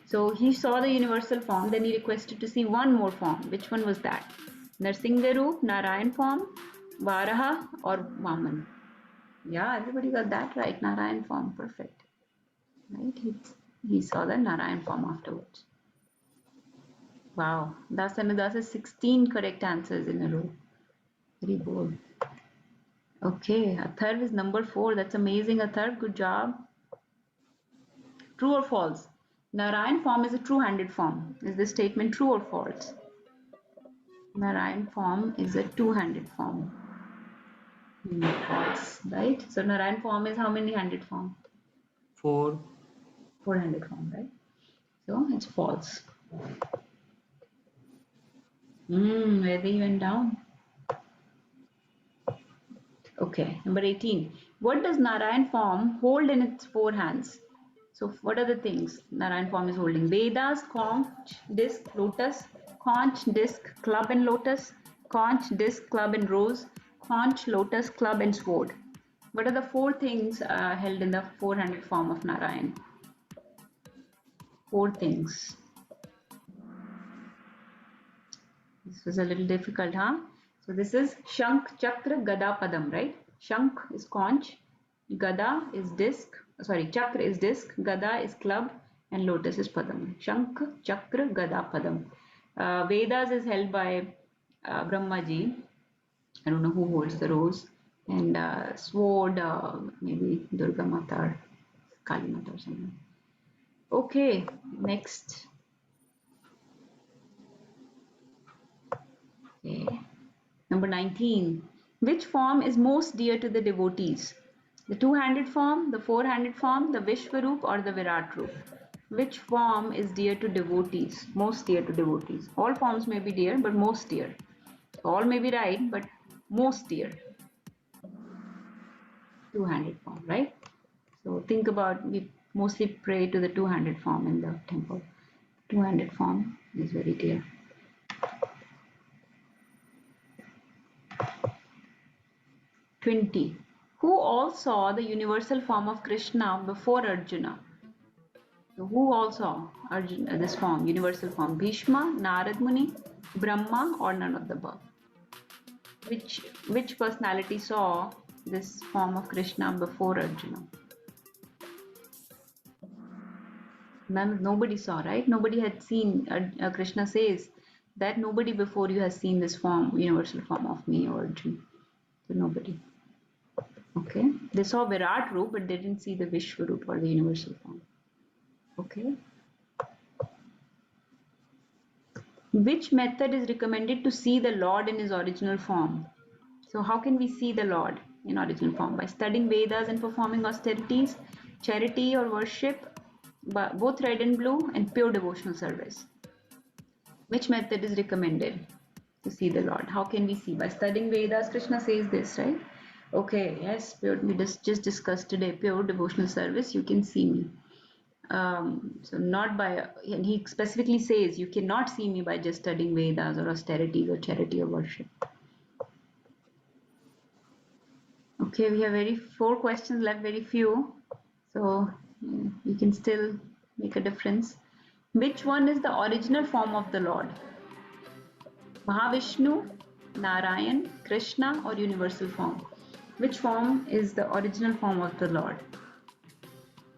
So he saw the universal form, then he requested to see one more form. Which one was that? Narsingha Roop, Narayan form, Varaha, or Vaman? Yeah, everybody got that right. Narayan form, perfect. Right? He saw the Narayan form afterwards. Wow, Das has 16 correct answers in a row. Very bold. Okay, Atharv is number 4. That's amazing, Atharv. Good job. True or false? Narayan form is a two-handed form. Is this statement true or false? Narayan form is a two-handed form. False, right? So Narayan form is how many handed form? 4. 4-handed form, right? So it's false. Where they went down. Okay, number 18. What does Narayan form hold in its 4 hands? So what are the things Narayan form is holding? Vedas, conch, disc, lotus, conch, disc, club and lotus, conch, disc, club and rose, conch, lotus, club and sword. What are the 4 things held in the 4-handed form of Narayan? 4 things. This was a little difficult, huh? So this is Shankh, Chakra, Gada, Padam, right? Shankh is conch, Gada is disc, sorry, Chakra is disc, Gada is club, and lotus is Padam. Shankh, Chakra, Gada, Padam. Vedas is held by Brahmaji. I don't know who holds the rose. And sword, maybe Durga Mata or Kali Mata or something. Okay, next. Okay. Number 19. Which form is most dear to the devotees? The 2-handed form, the 4-handed form, the Vishwaroop, or the Virat Roop? Which form is dear to devotees? Most dear to devotees. All forms may be dear, but most dear. All may be right, but most dear. 2-handed form, right? So think about, we mostly pray to the 2-handed form in the temple. 2-handed form is very dear. Who all saw the universal form of Krishna before Arjuna? So who all saw Arjuna, this form, universal form? Bhishma, Narad Muni, Brahma, or none of the above? Which personality saw this form of Krishna before Arjuna? Nobody saw, right? Nobody had seen. Krishna says that nobody before you has seen this form, universal form of me or Arjuna. So nobody. Okay. They saw Virat Roop, but they didn't see the Vishwaroop or the universal form. Okay. Which method is recommended to see the Lord in his original form? So how can we see the Lord in original form? By studying Vedas and performing austerities, charity or worship, both red and blue, and pure devotional service. Which method is recommended to see the Lord? How can we see? By studying Vedas, Krishna says this, right? Okay, yes, pure, we just discussed today, pure devotional service, you can see me. So not by, and he specifically says, you cannot see me by just studying Vedas or austerities or charity or worship. Okay, we have 4 questions left, very few. So you can still make a difference. Which one is the original form of the Lord? Mahavishnu, Narayan, Krishna, or universal form? Which form is the original form of the Lord?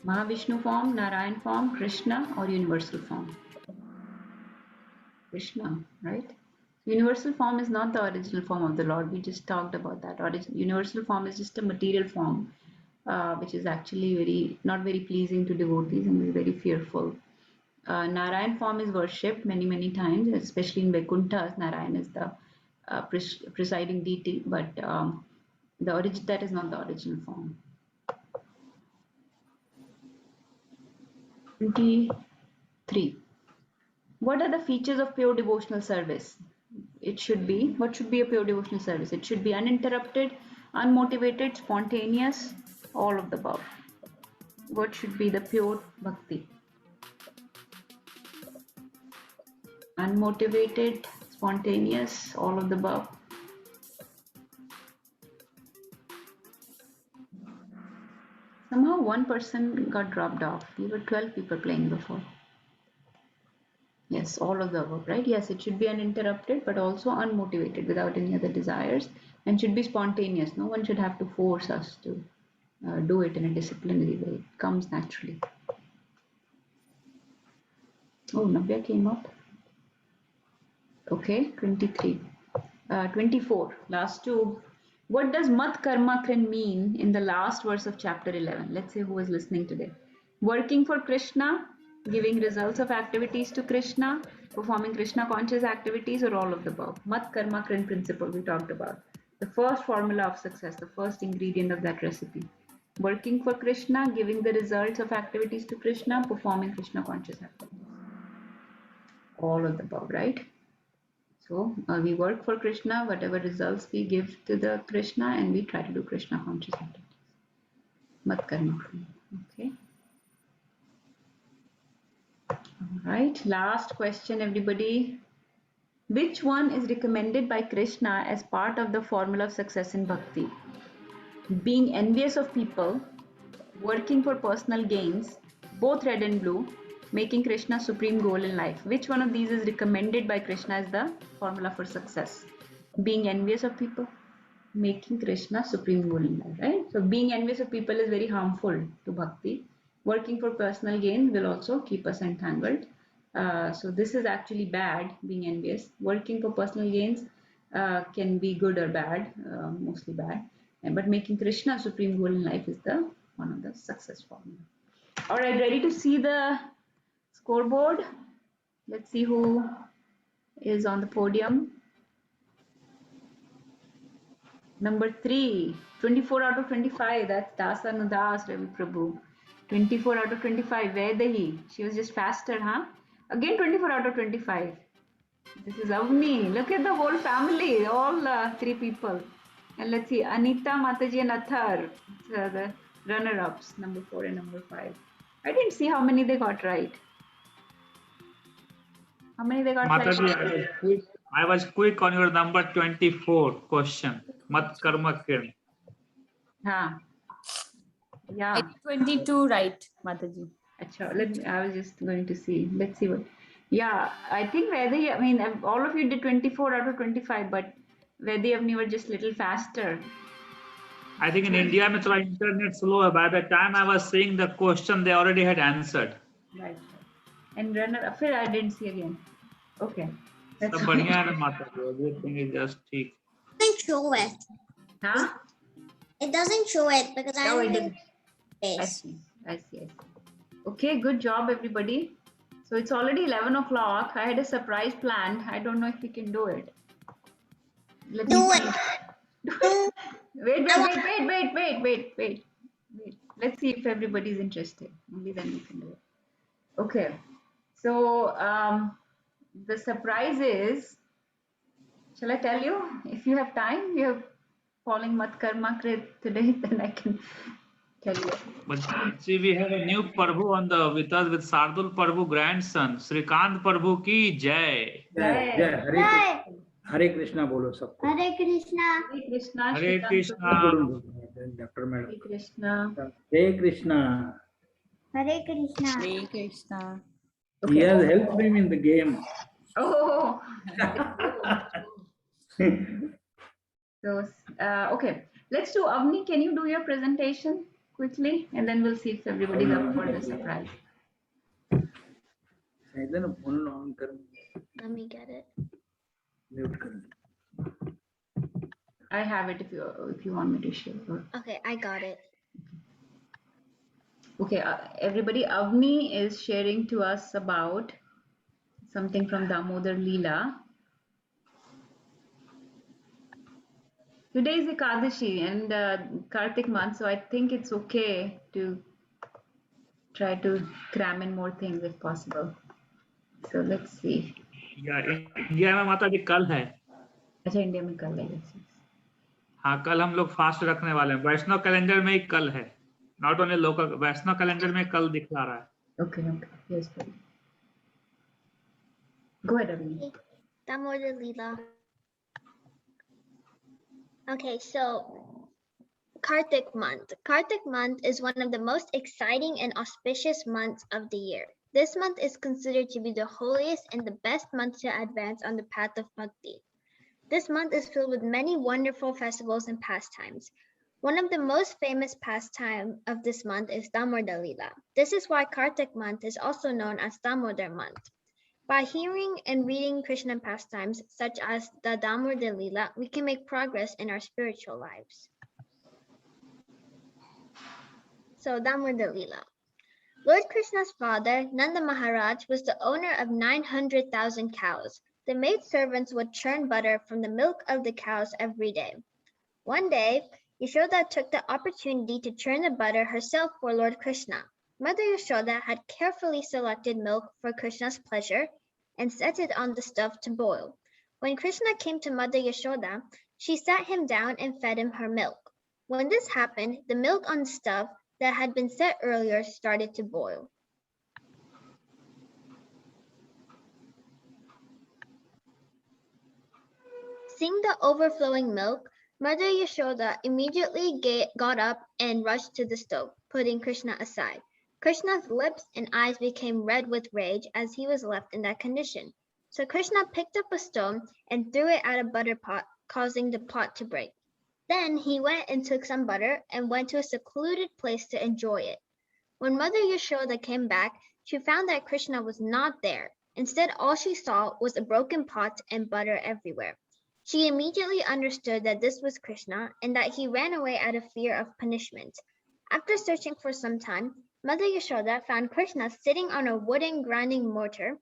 Mahavishnu form, Narayan form, Krishna, or universal form? Krishna, right? Universal form is not the original form of the Lord. We just talked about that. Universal form is just a material form, which is actually not very pleasing to devotees and very fearful. Narayan form is worshipped many times, especially in Vaikuntha. Narayan is the presiding deity, but that is not the original form. 23. What are the features of pure devotional service? What should be a pure devotional service? It should be uninterrupted, unmotivated, spontaneous, all of the above. What should be the pure bhakti? Unmotivated, spontaneous, all of the above. Somehow one person got dropped off. We were 12 people playing before. Yes, all of the above, right? Yes, it should be uninterrupted, but also unmotivated, without any other desires, and should be spontaneous. No one should have to force us to do it in a disciplinary way. It comes naturally. Oh, Navya came up. Okay, 23. 24, last 2. What does Mat Karma Krin mean in the last verse of chapter 11? Let's say who is listening today. Working for Krishna, giving results of activities to Krishna, performing Krishna conscious activities, or all of the above. Mat Karma Krin principle we talked about. The first formula of success, the first ingredient of that recipe. Working for Krishna, giving the results of activities to Krishna, performing Krishna conscious activities. All of the above, right? So we work for Krishna, whatever results we give to the Krishna, and we try to do Krishna conscious activities. Mat Karma. Okay. All right. Last question, everybody. Which one is recommended by Krishna as part of the formula of success in bhakti? Being envious of people, working for personal gains, both red and blue, making Krishna supreme goal in life. Which one of these is recommended by Krishna as the formula for success? Being envious of people, making Krishna supreme goal in life, right? So being envious of people is very harmful to bhakti. Working for personal gain will also keep us entangled. So this is actually bad, being envious. Working for personal gains can be good or bad, mostly bad. But making Krishna supreme goal in life is one of the success formula. All right, ready to see the scoreboard? Let's see who is on the podium. Number 3, 24 out of 25. That's Dasa Nudas, Ravi Prabhu. 24 out of 25. Vedahi. She was just faster, huh? Again 24 out of 25. This is Avni. Look at the whole family, all 3 people. And let's see, Anita, Mataji, and Athar, the runner-ups, number 4 and number 5. I didn't see how many they got right. How many they got Mataji, right? I was quick on your number 24 question. Mat Karma Krin. Yeah. I did 22 right, Mataji. Achha, I was just going to see. Let's see what. Yeah, I think Vedi, I mean, all of you did 24 out of 25, but Vedi Avni were just little faster. I think in India, mein thoda internet slow hai. By the time I was saying the question, they already had answered. Right. And runner, I didn't see again. Okay. That's Sab badhiya hai na, Mataji. Everything is just ठीक. It doesn't show it. Huh? It doesn't show it because Oh, I'm it in doesn't. I see. Okay, good job, everybody. So it's already 11 o'clock. I had a surprise planned. I don't know if we can do it. Let Do me it. see. Do Wait. Let's see if everybody's interested. Only then we can do it. Okay. So the surprise is, shall I tell you? If you have time, you're following Mat Karma Krit today, then I can tell you. But see, we have a new Prabhu on the with us with Sardul Prabhu grandson, Srikant Prabhu ki jai. जय जय हरे कृष्णा बोलो सबको Hare Krishna. Hare Krishna. Hare Shrikant Krishna. Prabhu. Doctor Hare madam Krishna. जय Krishna Hare Krishna. Hare Krishna. he has helped me in the game Oh. So, okay. Let's do Avni. Can you do your presentation quickly? And then we'll see if everybody's up for the surprise. इधर ना phone on कर Let me get it. Mute कर I have it if you want me to share. Okay, I got it. Okay, everybody, Avni is sharing to us about something from Damodar Leela. Today is Ekadashi and Kartik month, so I think it's okay to try to cram in more things if possible. So let's see. Yeah, India में माता जी कल है. अच्छा India में कल है. हाँ, कल हम लोग फास्ट रखने वाले हैं. वैष्णव कैलेंडर में ही कल है. Not only local, Vaishnav calendar में कल दिखला रहा है. Okay. Yes, please. Go ahead, Avni. Damodar Leela. Okay, so Kartik month. Kartik month is one of the most exciting and auspicious months of the year. This month is considered to be the holiest and the best month to advance on the path of bhakti. This month is filled with many wonderful festivals and pastimes. One of the most famous pastime of this month is Damodar Leela. This is why Kartik month is also known as Damodar month. By hearing and reading Krishna pastimes such as the Damodar Leela, we can make progress in our spiritual lives. So Damodar Leela. Lord Krishna's father, Nanda Maharaj, was the owner of 900,000 cows. The maidservants would churn butter from the milk of the cows every day. One day, Yashoda took the opportunity to churn the butter herself for Lord Krishna. Mother Yashoda had carefully selected milk for Krishna's pleasure and set it on the stove to boil. When Krishna came to Mother Yashoda, she sat him down and fed him her milk. When this happened, the milk on the stove that had been set earlier started to boil. Seeing the overflowing milk, Mother Yashoda immediately got up and rushed to the stove, putting Krishna aside. Krishna's lips and eyes became red with rage as he was left in that condition. So Krishna picked up a stone and threw it at a butter pot, causing the pot to break. Then he went and took some butter and went to a secluded place to enjoy it. When Mother Yashoda came back, she found that Krishna was not there. Instead, all she saw was a broken pot and butter everywhere. She immediately understood that this was Krishna and that he ran away out of fear of punishment. After searching for some time, Mother Yashoda found Krishna sitting on a wooden grinding mortar,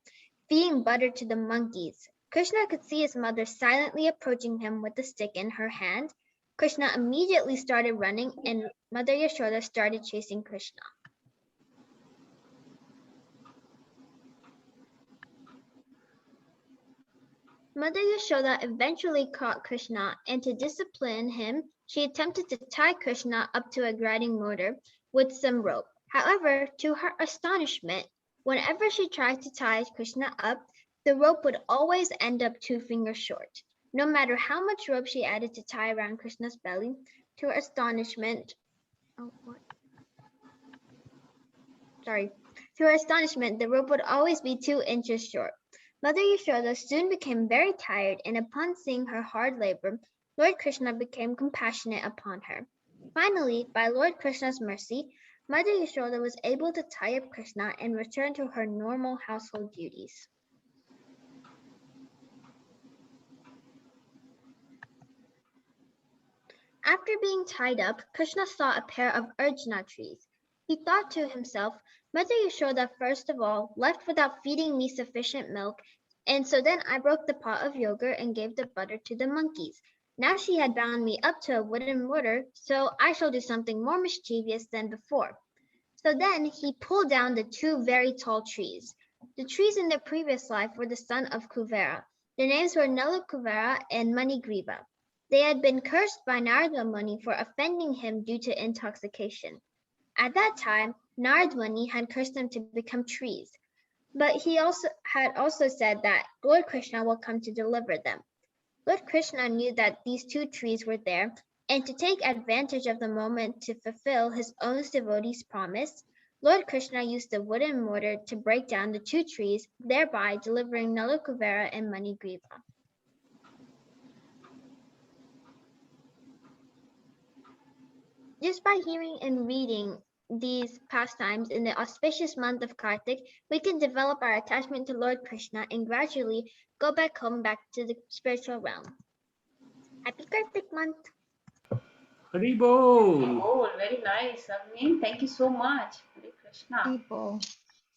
feeding butter to the monkeys. Krishna could see his mother silently approaching him with a stick in her hand. Krishna immediately started running and Mother Yashoda started chasing Krishna. Mother Yashoda eventually caught Krishna, and to discipline him, she attempted to tie Krishna up to a grinding mortar with some rope. However, to her astonishment, whenever she tried to tie Krishna up, the rope would always end up 2 fingers short. No matter how much rope she added to tie around Krishna's belly, to her astonishment, the rope would always be 2 inches short. Mother Yashoda soon became very tired, and upon seeing her hard labor, Lord Krishna became compassionate upon her. Finally, by Lord Krishna's mercy, Mother Yashoda was able to tie up Krishna and return to her normal household duties. After being tied up, Krishna saw a pair of Arjuna trees. He thought to himself, Mother Yashoda first of all left without feeding me sufficient milk, and so then I broke the pot of yogurt and gave the butter to the monkeys. Now she had bound me up to a wooden mortar, so I shall do something more mischievous than before. So then he pulled down the two very tall trees. The trees in their previous life were the son of Kuvera. Their names were Nala Kuvera and Manigriva. They had been cursed by Narada Muni for offending him due to intoxication. At that time, Narada Muni had cursed them to become trees, but he had also said that Lord Krishna will come to deliver them. Lord Krishna knew that these two trees were there, and to take advantage of the moment to fulfill his own devotee's promise, Lord Krishna used the wooden mortar to break down the two trees, thereby delivering Nalakuvera and Manigriva. Just by hearing and reading these pastimes in the auspicious month of Kartik, we can develop our attachment to Lord Krishna and gradually go back home, back to the spiritual realm. Happy Kartik month! Haribol. Oh, very nice, Avni. Thank you so much. Hare Krishna. People.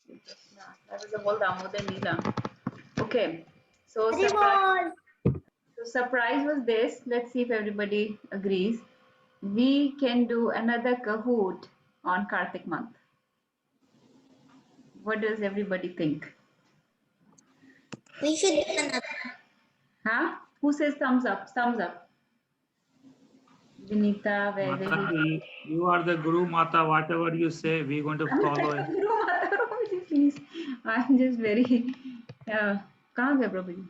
Hare Krishna. That was the whole Damodar Leela. Okay, so surprise was this. Let's see if everybody agrees. We can do another Kahoot on Kartik month. What does everybody think? We should do another. Huh? Who says thumbs up? Thumbs up. Vinita, Mataji, you are the Guru Mata. Whatever you say, we're going to follow it. Guru Mata, Prabhuji, please. I'm just very. Kahan gaya, Prabhuji?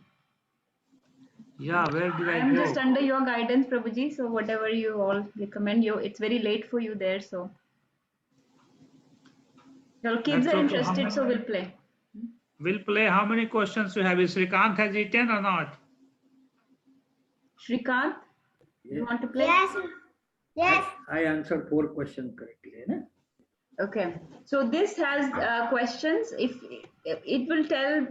Yeah, where did I I'm go? just under your guidance, Prabhuji. So whatever you all recommend, it's very late for you there. So your kids That's are okay. interested, so we'll play. We'll play. How many questions you have? Is Srikant has eaten or not? Shrikant, you want to play? Yes. Yes. I answered 4 questions correctly. Na? Okay. So this has questions. If it will tell,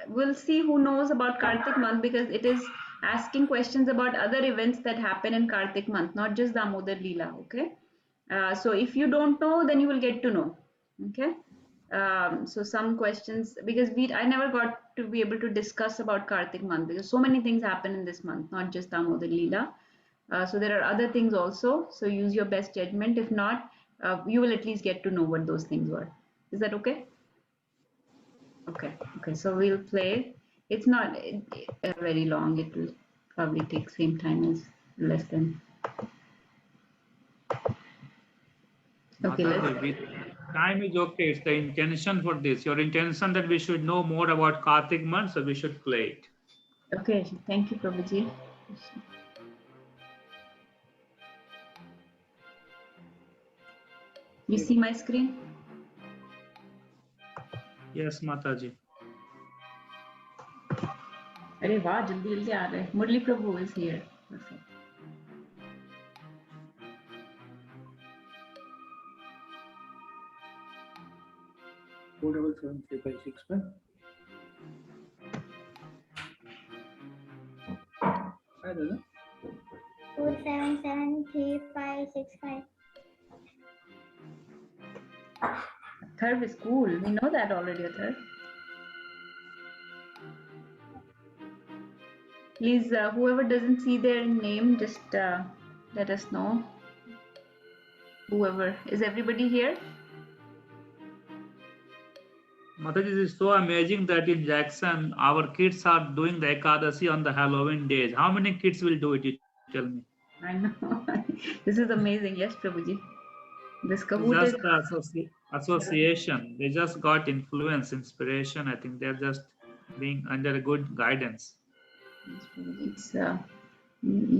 we'll see who knows about Kartik month, because it is asking questions about other events that happen in Kartik month, not just Damodar Leela. Okay. So if you don't know, then you will get to know. Okay. So some questions, because I never got to be able to discuss about Kartik month, because so many things happen in this month, not just Damodar Leela. So there are other things also. So use your best judgment. If not, you will at least get to know what those things were. Is that okay? Okay. Okay. So we'll play. It's not very long. It will probably take same time as less than. Okay. Mataji, time is okay. It's the intention for this. Your intention that we should know more about Kartik month, so we should play it. Okay. Thank you, Prabhuji. You see my screen? Yes, Mataji. अरे वाह जल्दी जल्दी आ रहे हैं. Murli Prabhu is here. Perfect. Four double 7 3 5 6 1. I don't know. 4 7 7 3 5 6 5. Third is cool. We know that already. Third. Please, whoever doesn't see their name, just let us know. Whoever. Is everybody here? Mataji, this is so amazing that in Jackson, our kids are doing the Ekadasi on the Halloween days. How many kids will do it? You tell me. I know. This is amazing. Yes, Prabhuji. This Kahoot Just is... the association. They just got influence, inspiration. I think they're just being under a good guidance. Yes, Prabhuji. It's,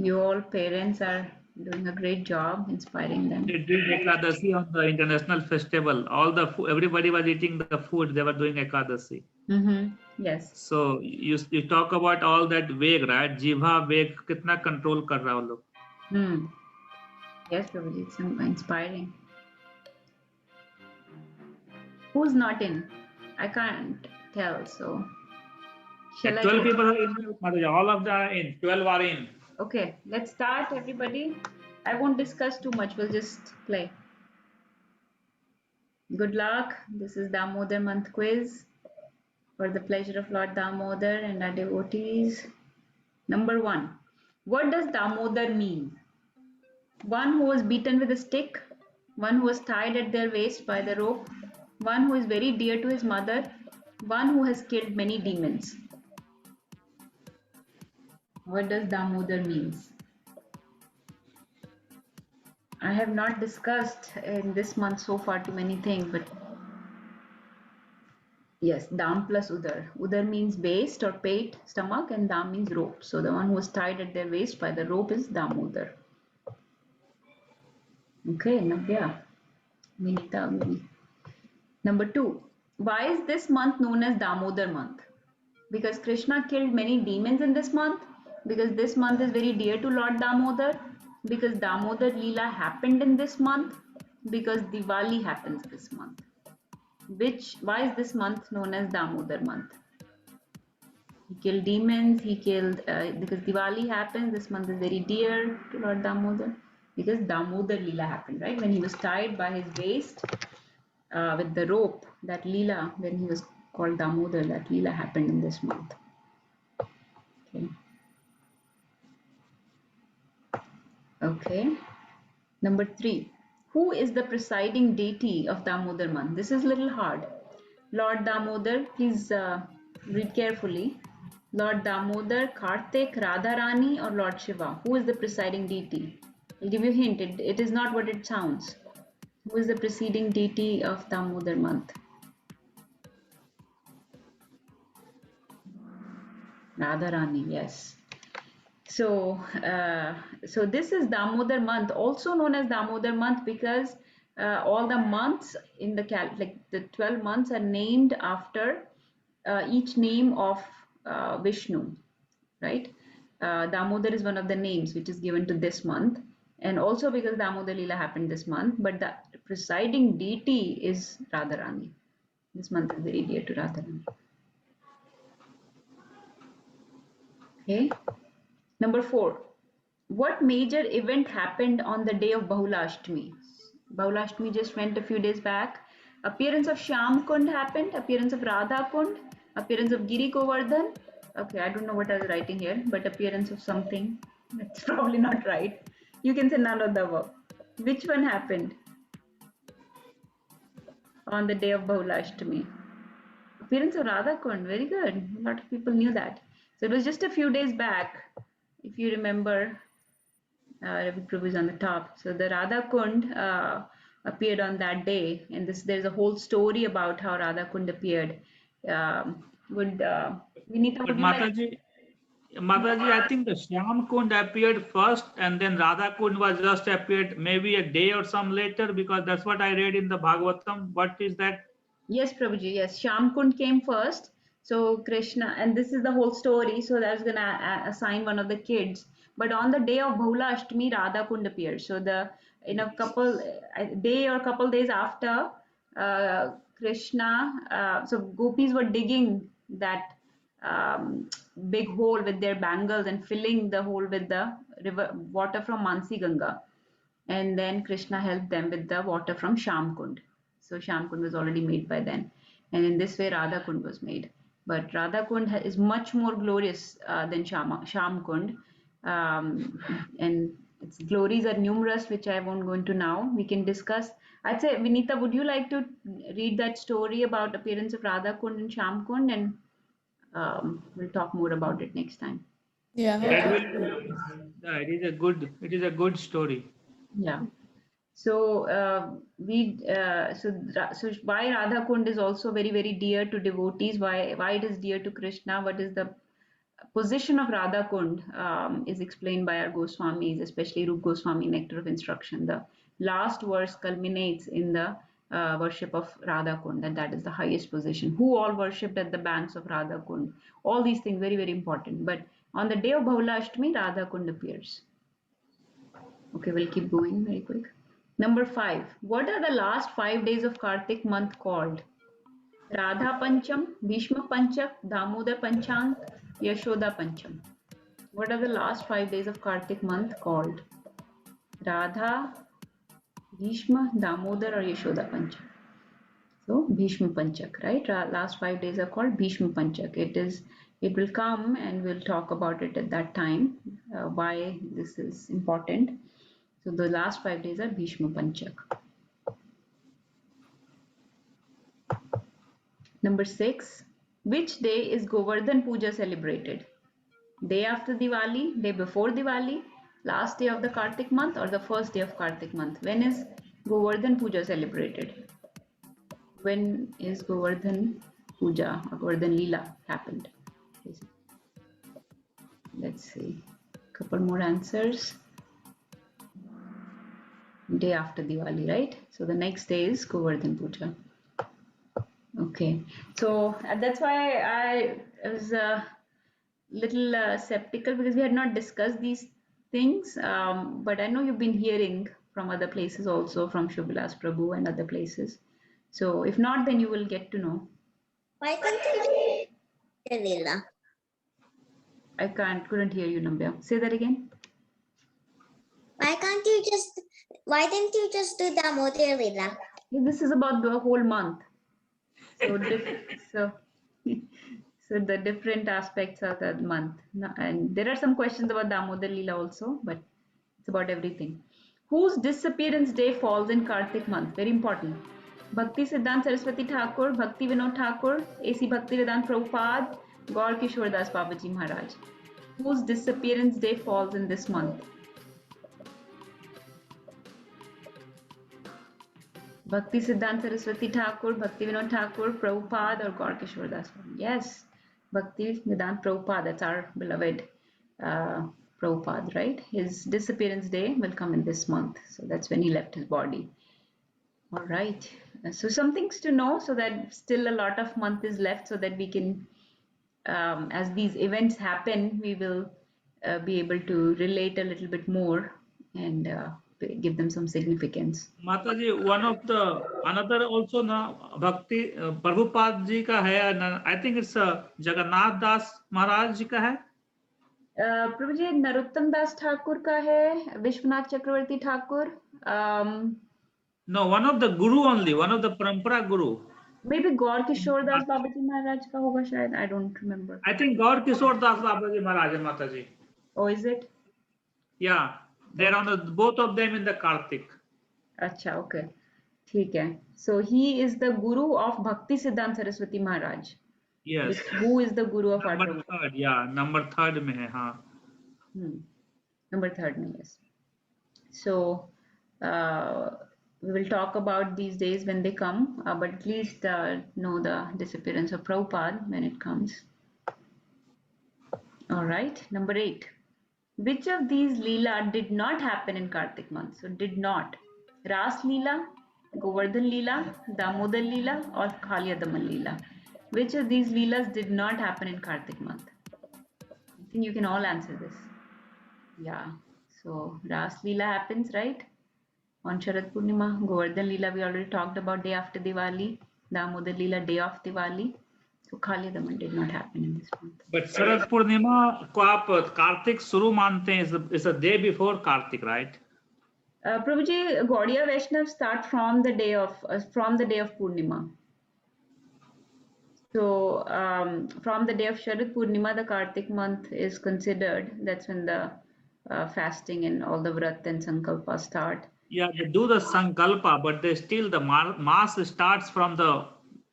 you all parents are doing a great job inspiring them. They did Ekadasi on the international festival. Everybody was eating the food. They were doing Ekadasi. Yes. So you talk about all that Veg, right? Jivha Veg, kitna control kar raha wo log. Yes, Prabhuji. It's inspiring. Who's not in? I can't tell. So, shall 12 people are in. Mataji, all of them are in. 12 are in. Okay, let's start, everybody. I won't discuss too much. We'll just play. Good luck. This is Damodar month quiz for the pleasure of Lord Damodar and our devotees. Number 1. What does Damodar mean? One who was beaten with a stick, one who was tied at their waist by the rope, one who is very dear to his mother, one who has killed many demons. What does Damodar means? I have not discussed in this month so far too many things, but yes, Dam plus Udar. Udar means waist or pate, stomach, and Dam means rope. So the one who was tied at their waist by the rope is Damodar. Okay, Navya. Vinita, maybe. Number 2. Why is this month known as Damodar month? Because Krishna killed many demons in this month, because this month is very dear to Lord Damodar, because Damodar Leela happened in this month, because Diwali happens this month. Why is this month known as Damodar month? He killed demons, because Diwali happens, this month is very dear to Lord Damodar, because Damodar Leela happened, right? When he was tied by his waist with the rope, that Leela, when he was called Damodar, that Leela happened in this month. Okay. Okay. Number 3. Who is the presiding deity of Damodar month? This is a little hard. Lord Damodar, please read carefully. Lord Damodar, Kartik, Radharani, or Lord Shiva? Who is the presiding deity? I'll give you a hint. It is not what it sounds. Who is the preceding deity of Damodar month? Radharani, yes. So this is Damodar month, also known as Damodar month, because all the months in the the 12 months are named after each name of Vishnu, right? Damodar is one of the names which is given to this month, and also because Damodar Leela happened this month, but the presiding deity is Radharani. This month is very dear to Radharani. Okay. Number 4. What major event happened on the day of Bahulashtami? Bahulashtami just went a few days back. Appearance of Shyam Kund happened, appearance of Radha Kund, appearance of Giri Govardhan. Okay, I don't know what I was writing here, but appearance of something. That's probably not right. You can say none of the above. Which one happened on the day of Bahulashtami? Appearance of Radha Kund, very good. A lot of people knew that. So it was just a few days back, if you remember. Ravi Prabhu is on the top. So the Radha Kund appeared on that day, and there's a whole story about how Radha Kund appeared. Vinita, But Mataji, I think the Shyam Kund appeared first, and then Radha Kund was just appeared maybe a day or some later, because that's what I read in the Bhagavatam. What is that? Yes, Prabhuji, yes. Shyam Kund came first. So Krishna, and this is the whole story. So that's going to assign one of the kids. But on the day of Bahulashtami, Radha Kund appeared. So in a day or couple days after Krishna, so gopis were digging that big hole with their bangles and filling the hole with the water from Mansi Ganga. And then Krishna helped them with the water from Shyam Kund. So Shyam Kund was already made by then. And in this way, Radha Kund was made. But Radha Kund is much more glorious than Shyam Kund. And its glories are numerous, which I won't go into now. We can discuss. I'd say, Vinita, would you like to read that story about appearance of Radha Kund and Shyam Kund? And we'll talk more about it next time. Yeah. It is a good story. Yeah. So so why Radha Kund is also very, very dear to devotees? Why it is dear to Krishna? What is the position of Radha Kund is explained by our Goswamis, especially Rup Goswami, Nectar of Instruction. The last verse culminates in the worship of Radha Kund, and that is the highest position. Who all worshipped at the banks of Radha Kund? All these things very, very important. But on the day of Bahulashtami, Radha Kund appears. Okay, we'll keep going very quick. Number 5. What are the last 5 days of Kartik month called? Radha Pancham, Bhishma Panchak, Damodar Panchang, Yashoda Pancham. What are the last 5 days of Kartik month called? Radha, Bhishma, Damodar, or Yashoda Pancham? So Bhishma Panchak, right? Last 5 days are called Bhishma Panchak. It will come and we'll talk about it at that time, why this is important. So the last 5 days are Bhishma Panchak. Number 6, which day is Govardhan Puja celebrated? Day after Diwali, day before Diwali, last day of the Kartik month, or the first day of Kartik month? When is Govardhan Puja celebrated? When is Govardhan Puja or Govardhan Leela happened? Let's see. Couple more answers. Day after Diwali, right? So the next day is Govardhan Puja. Okay, so that's why I was little skeptical because we had not discussed these things. But I know you've been hearing from other places also, from Shubhalas Prabhu and other places. So if not, then you will get to know. Why can't you do Leela? I couldn't hear you, Nambya. Say that again. Why didn't you just do Damodar Leela? This is about the whole month. So, so the different aspects of that month. And there are some questions about Damodar Leela also, but it's about everything. Whose disappearance day falls in Kartik month? Very important. Bhakti Siddhant Saraswati Thakur, Bhakti Vinod Thakur, A.C. Bhakti Vedant Prabhupada, Gaur Kishore Das Babaji Maharaj. Whose disappearance day falls in this month? Bhakti Siddhant Saraswati Thakur, Bhakti Vinod Thakur, Prabhupada, or Gaur Kishore Das? Yes, Bhakti Vedant Prabhupada, that's our beloved Prabhupada, right? His disappearance day will come in this month. So that's when he left his body. All right. So some things to know, so that still a lot of month is left, so that we can, as these events happen, we will be able to relate a little bit more and give them some significance. Mataji, one of the another also now Bhakti Prabhupada ji ka hai. I think it's Jagannath Das Maharaj ji ka hai. प्रभु जी नरोत्तम दास ठाकुर का है, विश्वनाथ चक्रवर्ती Thakur. No, one of the guru only, one of the parampara guru. Maybe Gaur Kishore Das Babaji Maharaj का होगा शायद. I don't remember. I think Gaur Kishore Das Babaji Maharaj, Mataji. Oh, is it? Yeah, they're on the both of them in the Kartik. अच्छा, okay. ठीक है. So he is the guru of Bhakti Siddhant Saraswati Maharaj. Yes. Who is the guru of our Number third, yeah, number third mein hai, हाँ. Number third mein, yes. So we will talk about these days when they come, but at least know the disappearance of Prabhupada when it comes. All right, number 8. Which of these Leela did not happen in Kartik month? So did not. Ras Leela, Govardhan Leela, Damodar Leela, or Khalya Daman Leela? Which of these Leelas did not happen in Kartik month? I think you can all answer this. Yeah. So Ras Leela happens, right? On Sharad Purnima. Govardhan Leela we already talked about, day after Diwali. Damodar Leela day of Diwali. So Khalya Daman did not happen in this month. But Sharad Purnima ko aap Kartik shuru mante hain, is a day before Kartik, right? Prabhuji, Gaudiya Vaishnav start from the day of Purnima. So from the day of Sharad Purnima, the Kartik month is considered. That's when the fasting and all the vrat and sankalpa start. Yeah, they do the sankalpa, but they still the mass starts from the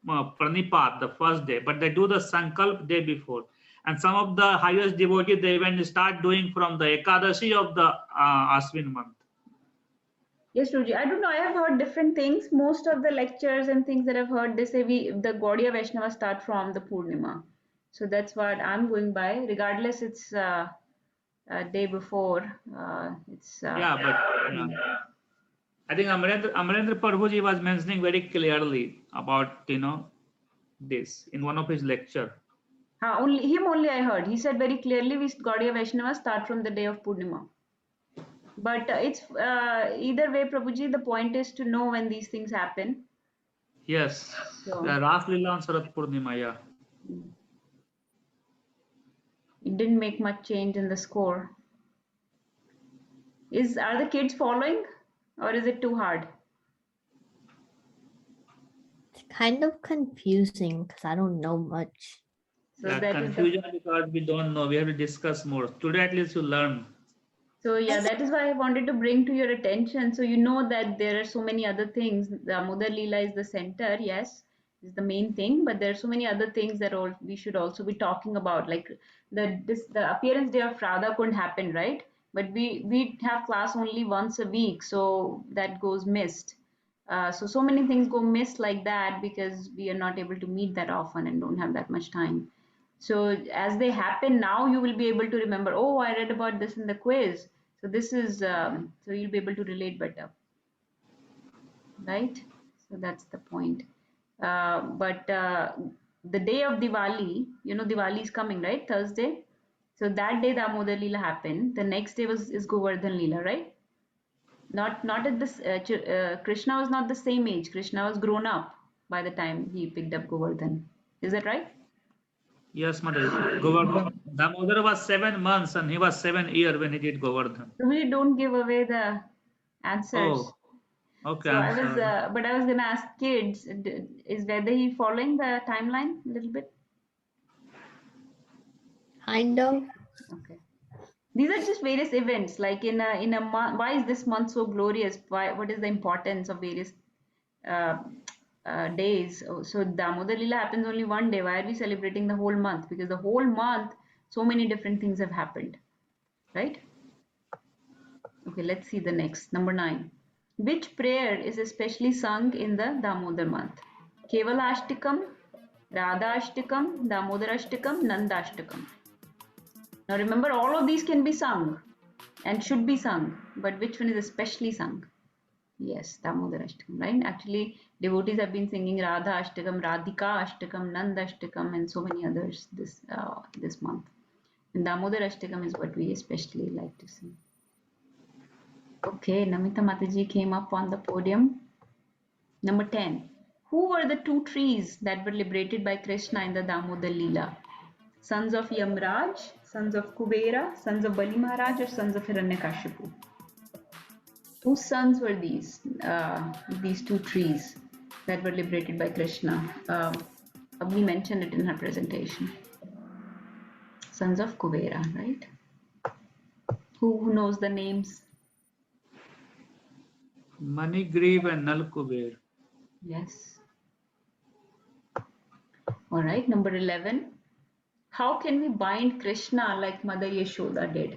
pranipat, the first day, but they do the sankalp day before. And some of the highest devotees, they even start doing from the Ekadashi of the Ashwin month. Yes, Ruji. I don't know. I have heard different things. Most of the lectures and things that I've heard, they say the Gaudiya Vaishnava start from the Purnima. So that's what I'm going by. Regardless, it's a day before. Yeah, but I think Amarendra Prabhuji was mentioning very clearly about this in one of his lecture. Only I heard. He said very clearly, Gaudiya Vaishnava start from the day of Purnima. But it's either way, Prabhuji, the point is to know when these things happen. Yes, So, Ras Leela on Sharad Purnima, yeah. It didn't make much change in the score. Are the kids following, or is it too hard? It's kind of confusing because I don't know much. So Yeah, that is the, confusion because we don't know. We have to discuss more. Today at least you learn. so yeah, that is why I wanted to bring to your attention. So you know that there are so many other things. The Damodar Leela is the center, yes, is the main thing, but there are so many other things that all we should also be talking about. Like the appearance day of Radha couldn't happen, right? But we have class only once a week, so that goes missed. So many things go missed like that because we are not able to meet that often and don't have that much time. So as they happen now, you will be able to remember, oh, I read about this in the quiz. So this is, so you'll be able to relate better, right? So that's the point. But the day of Diwali, you know, Diwali is coming, right? Thursday. So that day Damodar Leela happened. The next day is Govardhan Leela, right? Not at this, Krishna was not the same age. Krishna was grown up by the time he picked up Govardhan. Is that right? Yes, Mataji. Govardhan. Damodar was 7 months and he was 7 years when he did Govardhan. We don't give away the answers. Oh, okay. So I'm sorry. but I was gonna ask kids, is whether he following the timeline a little bit? Kind of. Okay. These are just various events, like in a month. Why is this month so glorious? Why? What is the importance of various uh, days? So Damodar Leela happens only one day. Why are we celebrating the whole month? Because the whole month, so many different things have happened, right? Okay, let's see the next. Number 9. Which prayer is especially sung in the Damodar month? Kevalashtakam, Radhashtakam, Damodarashtakam, Nandashtakam. Now remember, all of these can be sung and should be sung, but which one is especially sung? Yes, Damodarashtakam, right? Actually, devotees have been singing Radha Ashtakam, Radhika Ashtakam, Nanda Ashtakam, and so many others this month. And Damodar Ashtakam is what we especially like to sing. Okay, Namita Mataji came up on the podium. Number 10. Who were the 2 trees that were liberated by Krishna in the Damodar Leela? Sons of Yamraj, sons of Kubera, sons of Bali Maharaj, or sons of Hiranyakashipu? Whose sons were these 2 trees that were liberated by Krishna? Abhi mentioned it in her presentation. Sons of Kubera, right? Who knows the names? Manigriv and Nalkuber. Yes. All right, number 11. How can we bind Krishna like Mother Yashoda did?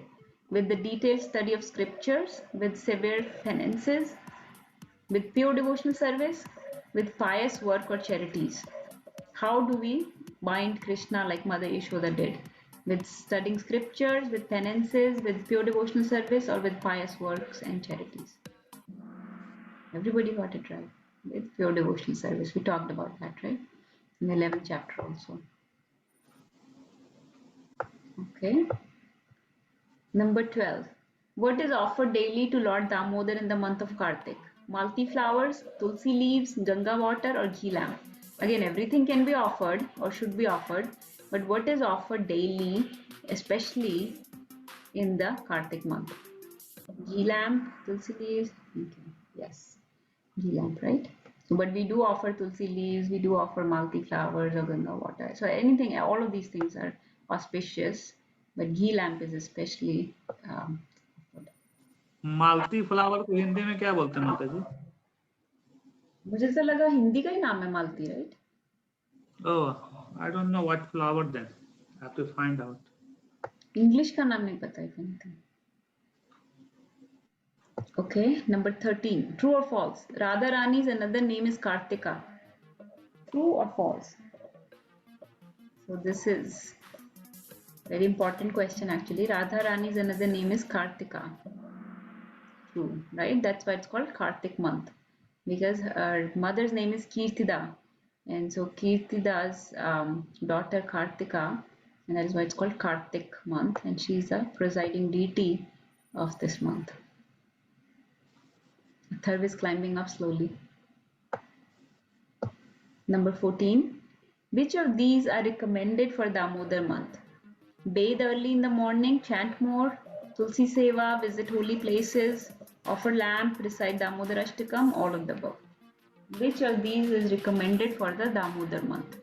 With the detailed study of scriptures, with severe penances, with pure devotional service, with pious work or charities? How do we bind Krishna like Mother Yashoda did? With studying scriptures, with penances, with pure devotional service, or with pious works and charities? Everybody got it right. With pure devotional service. We talked about that, right? In the 11th chapter also. Okay. Number 12. What is offered daily to Lord Damodar in the month of Kartik? Malti flowers, tulsi leaves, Ganga water, or ghee lamp? Again, everything can be offered or should be offered, but what is offered daily, especially in the Kartik month? Ghee lamp, tulsi leaves. Okay. Yes, ghee lamp, right? But we do offer tulsi leaves, we do offer Malti flowers or Ganga water. So anything, all of these things are auspicious, but ghee lamp is especially Malati flower को हिंदी में क्या बोलते हैं माताजी? मुझे ऐसा लगा हिंदी का ही नाम है मालती, right? Oh, I don't know what flower then. I have to find out. English का नाम नहीं पता if anything. Okay, number 13. True or false? Radha Rani's another name is Kartika. True or false? So this is very important question actually. Radha Rani's another name is Kartika. True, right? That's why it's called Kartik month, because her mother's name is Kirtida, and so Kirtida's daughter Kartika, and that is why it's called Kartik month, and she's the presiding deity of this month. Tharv is climbing up slowly. Number 14. Which of these are recommended for Damodar month? Bathe early in the morning, chant more, Tulsi Seva, visit holy places, offer lamp, recite Damodar Ashtakam, all of the above. Which of these is recommended for the Damodar month?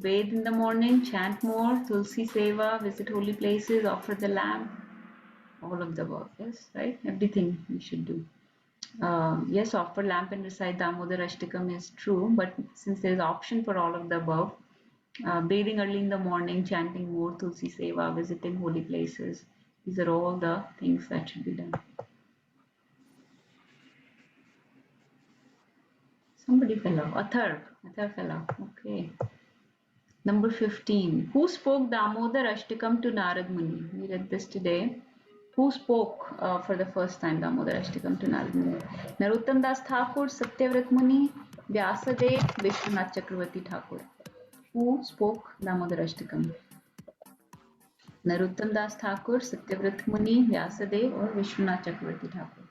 Bathe in the morning, chant more, Tulsi Seva, visit holy places, offer the lamp. All of the above, yes, right? Everything we should do. Yes, offer lamp and recite Damodar Ashtakam is true, but since there is option for all of the above, bathing early in the morning, chanting more, Tulsi Seva, visiting holy places, these are all the things that should be done. Somebody fell off. Athar fell off. Okay. Number 15. Who spoke Damodar Ashtakam to Narad Muni? We read this today. Who spoke for the first time Damodar Ashtakam to Narad Muni? Narottam Das Thakur, Satyavrat Muni, Vyasadev, Vishwanath Chakravarti Thakur. Who spoke Damodar Ashtakam? Narottam Das Thakur, Satyavrat Muni, Vyasadev, or Vishwanath Chakravarti Thakur?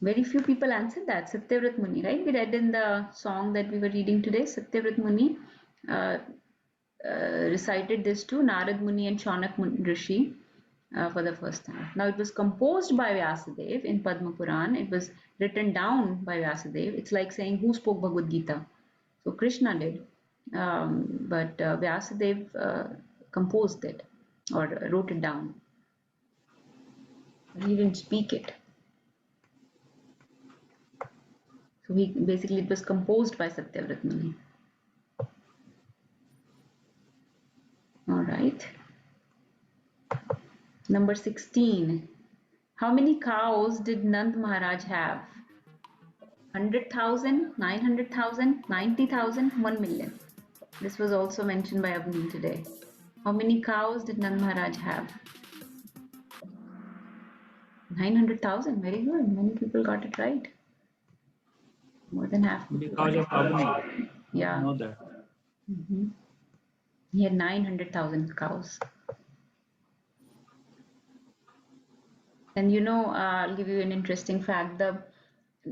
Very few people answered that. Satyavrat Muni, right? We read in the song that we were reading today, Satyavrat Muni recited this to Narad Muni and Shaunak Rishi for the first time. Now it was composed by Vyasadeva in Padma Puran. It was written down by Vyasadeva. It's like saying who spoke Bhagavad Gita. So Krishna did, but Vyasadeva composed it or wrote it down. He didn't speak it. So basically it was composed by Satyavrat Muni. All right. Number 16. How many cows did Nand Maharaj have? 100,000, 900,000, 90,000, 1 million. This was also mentioned by Avni today. How many cows did Nand Maharaj have? 900,000. Very good. Many people got it right. More than half. Because of Avni. Yeah. I know that. He had 900,000 cows. And you know, I'll give you an interesting fact.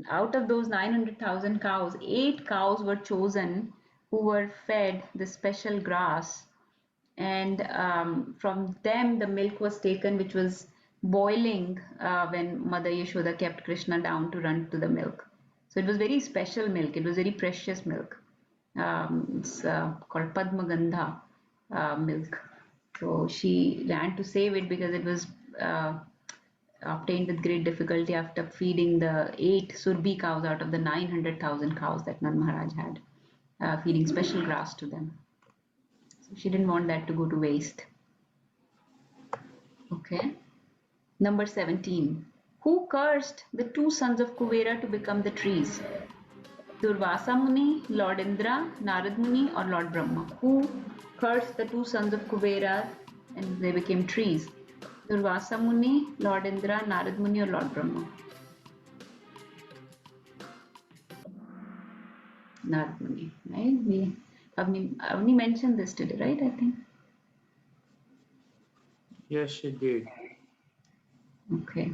Out of those 900,000 cows, 8 cows were chosen who were fed the special grass. And from them, the milk was taken, which was boiling when Mother Yashoda kept Krishna down to run to the milk. So it was very special milk. It was very precious milk. It's called Padma Gandha milk. So she ran to save it because it was obtained with great difficulty after feeding the 8 Surbi cows out of the 900,000 cows that Nand Maharaj had, feeding special grass to them. So she didn't want that to go to waste. Okay. Number 17. Who cursed the 2 sons of Kuvera to become the trees? Durvasa Muni, Lord Indra, Narad Muni, or Lord Brahma? Who cursed the 2 sons of Kuvera and they became trees? Durvasa Muni, Lord Indra, Narad Muni, or Lord Brahma? Narad Muni, right? Avni mentioned this today, right? I think. Yes, she did. Okay.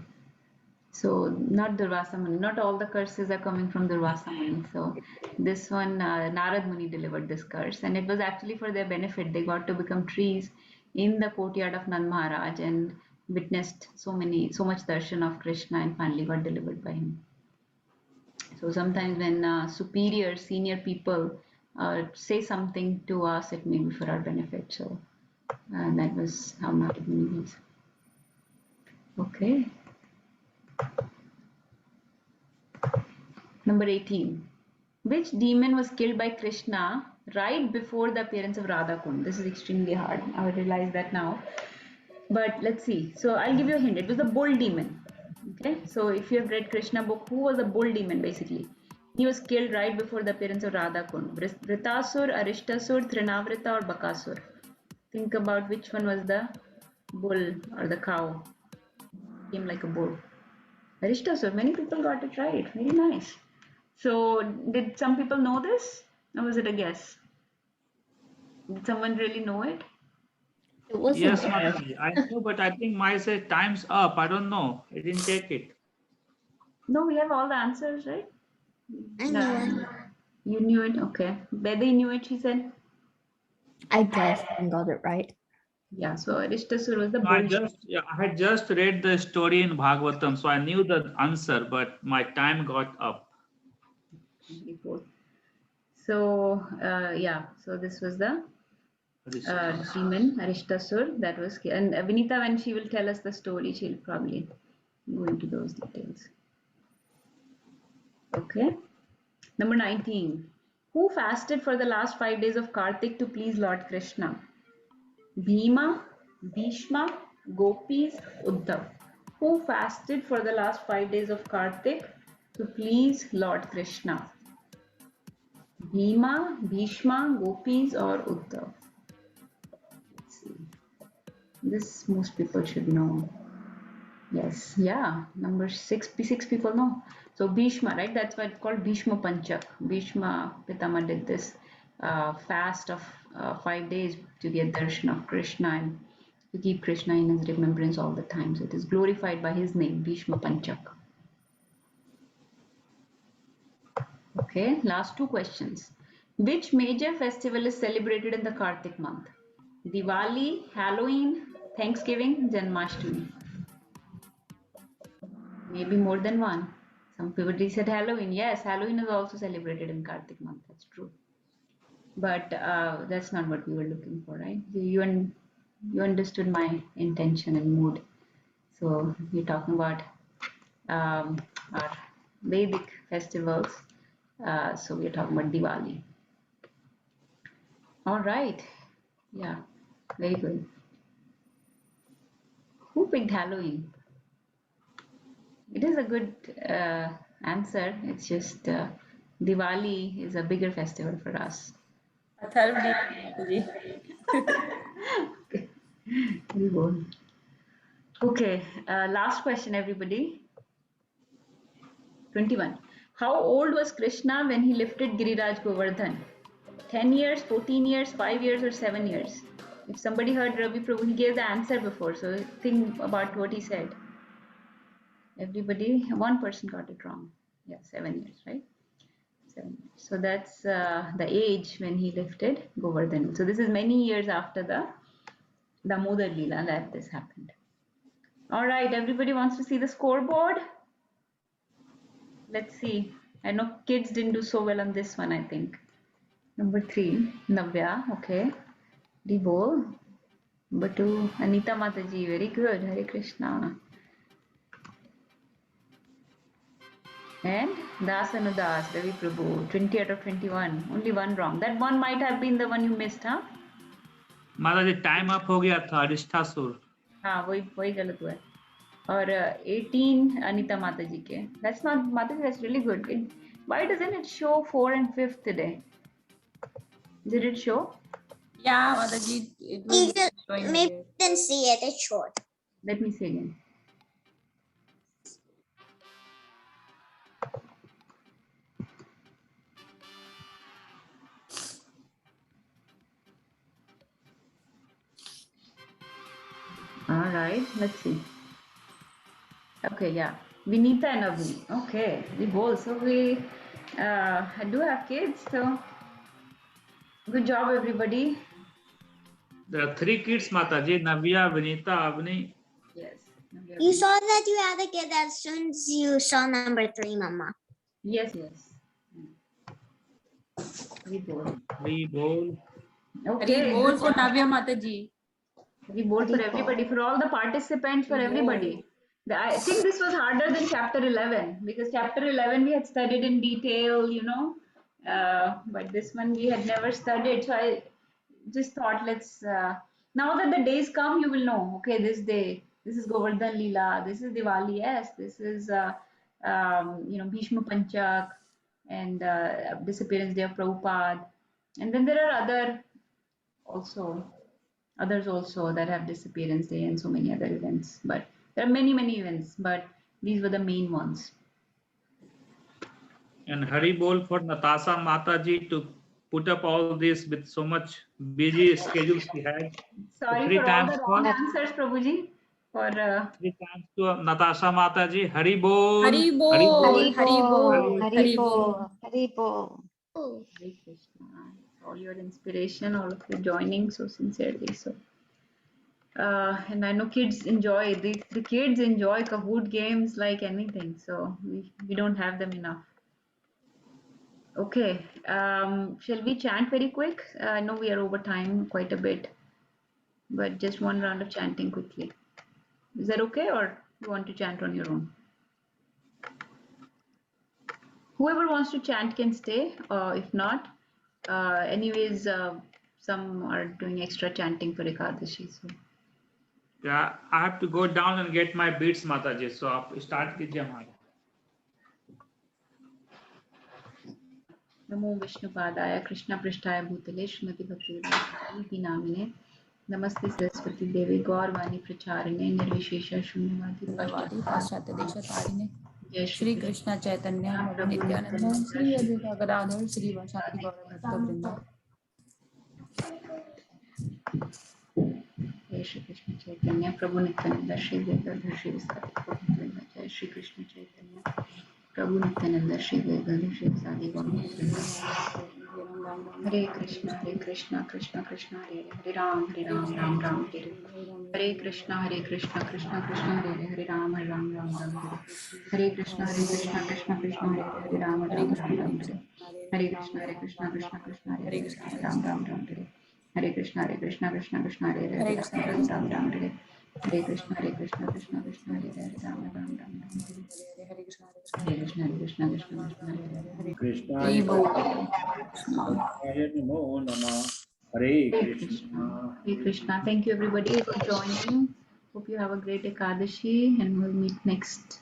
So not Durvasa Muni. Not all the curses are coming from Durvasa Muni. So this one, Narad Muni delivered this curse, and it was actually for their benefit. They got to become trees in the courtyard of Nand Maharaj and witnessed so much darshan of Krishna, and finally got delivered by him. So sometimes when superior, senior people say something to us, it may be for our benefit. So that was how Narad Muni was. Okay. Number 18. Which demon was killed by Krishna right before the appearance of Radha Kund? This is extremely hard. I realize that now. But let's see. So I'll give you a hint. It was the bull demon. Okay. So if you have read Krishna book, who was the bull demon basically? He was killed right before the appearance of Radha Kund. Vritasur, Arishtasur, Trinavrita, or Bakasur? Think about which one was the bull or the cow. Came like a bull. Arishtasur. Many people got it right. Very nice. So did some people know this, or was it a guess? Did someone really know it? It was Yes, a guess. I know, but I think my say time's up. I don't know. I didn't take it. No, we have all the answers, right? I knew it. You knew it, okay. Bedi knew it, she said. I guessed and got it right. Yeah, so Arishtasur was the No, bull. I had just read the story in Bhagavatam, so I knew the answer, but my time got up. So yeah, so this was the demon Arishtasur that was and Vinita, when she will tell us the story, she'll probably go into those details. Okay. Number 19. Who fasted for the last 5 days of Kartik to please Lord Krishna? Bhima, Bhishma, Gopis, Uddhav. Who fasted for the last 5 days of Kartik to please Lord Krishna? Bhima, Bhishma, Gopis, or Uddhav? Let's see. This most people should know. Yes, yeah. Number six people know. So Bhishma, right? That's why it's called Bhishma Panchak. Bhishma Pitama did this fast of 5 days to get darshan of Krishna and to keep Krishna in his remembrance all the time. So it is glorified by his name, Bhishma Panchak. Okay, last two questions. Which major festival is celebrated in the Kartik month? Diwali, Halloween, Thanksgiving, Janmashtami. Maybe more than one. Some people said Halloween. Yes, Halloween is also celebrated in Kartik month. That's true. But that's not what we were looking for, right? You understood my intention and mood. So we're talking about our Vedic festivals. So we're talking about Diwali. All right. Yeah, very good. Who picked Halloween? It is a good answer. It's just Diwali is a bigger festival for us. Okay, last question, everybody. 21. How old was Krishna when he lifted Giriraj Govardhan? 10 years, 14 years, 5 years, or 7 years? If somebody heard Ravi Prabhu, he gave the answer before, so think about what he said. Everybody, one person got it wrong. Yeah, 7 years, right? 7 years. So that's the age when he lifted Govardhan. So this is many years after the Damodar Leela that this happened. All right, everybody wants to see the scoreboard? Let's see. I know kids didn't do so well on this one, I think. Number 3, Navya, okay. Debo. Number 2, Anita Mataji, very good. Hare Krishna. And Das Anudas, Ravi Prabhu, 20 out of 21. Only one wrong. That one might have been the one you missed, huh? Mataji, time up हो गया था Arishtasur. हाँ, वही गलत हुआ है. और 18 Anita Mataji के. That's not Mataji. That's really good. Why doesn't it show 4 and 5th today? Did it show? Yeah, Mataji, it was showing Maybe here. didn't see it. It's short. Let me see again. All right, let's see. Okay, yeah. Vinita and Avni. Okay, we both. So we do have kids. So good job, everybody. There are 3 kids, Mataji, Navya, Vinita, Avni. Yes. You saw that you had a kid as soon as you saw number 3, Mama. Yes, yes. We both. We both. Okay. Hari Bol for Navya Mataji. We both for everybody, for all the participants, for everybody. I think this was harder than chapter 11 because chapter 11 we had studied in detail, you know, but this one we had never studied. So I just thought, let's, now that the days come, you will know, okay, this day, this is Govardhan Leela, this is Diwali, yes, this is, you know, Bhishma Panchak and disappearance day of Prabhupada. And then there are others also that have disappearance day and so many other events, but there are many events, but these were the main ones. And Hari Bol for Natasha Mataji to put up all this with so much busy schedules she had. Sorry So 3 for all times the wrong answers, Prabhuji. For 3 times to Natasha Mataji. Hari Bol. Hari Bol. Hari Bol. Hari Bol. Hari Bol. Hare Krishna. All your inspiration, all of you joining so sincerely. So And I know kids enjoy the kids enjoy Kahoot games like anything. So we don't have them enough. Okay. Shall we chant very quick? I know we are over time quite a bit, but just one round of chanting quickly. Is that okay, or you want to chant on your own? Whoever wants to chant can stay. If not, anyways, some are doing extra chanting for Ekadashi. So. Yeah, I have to go down and get my beads, Mataji. So आप start कीजिए हमारा. नमो विष्णुपादाय कृष्ण पृष्ठाय भूतले श्रीमति भक्तिवेदांत नामिने नमस्ते सरस्वती देवी गौरवाणी प्रचारिणे निर्विशेष शून्यवादी भगवती पाश्चात्य देशतारिणे जय श्री कृष्ण चैतन्य प्रभु नित्यानंद श्री अद्वैत गदाधर श्री वासादि गौर भक्तवृंद. जय श्री कृष्ण चैतन्य प्रभु नित्यानंद श्री गदाधर श्री वासादि गौर भक्तवृंद. जय श्री कृष्ण चैतन्य प्रभु नित्यानंद श्री गदाधर श्री वासादि गौर भक्तवृंद. हरे कृष्णा कृष्ण कृष्ण हरे हरे राम राम राम हरे हरे कृष्णा कृष्ण कृष्ण हरे राम राम हरे कृष्णा कृष्ण कृष्ण हरे राम राम हरे कृष्णा कृष्ण कृष्ण हरे राम हरे कृष्णा कृष्ण कृष्ण हरे राम राम हरे हरे कृष्णा कृष्ण कृष्ण हरे राम राम हरे कृष्णा कृष्ण कृष्ण हरे कृष्णाय नमो नमः. Hare Krishna. Hare Krishna. Thank you everybody for joining. Hope you have a great Ekadashi and we'll meet next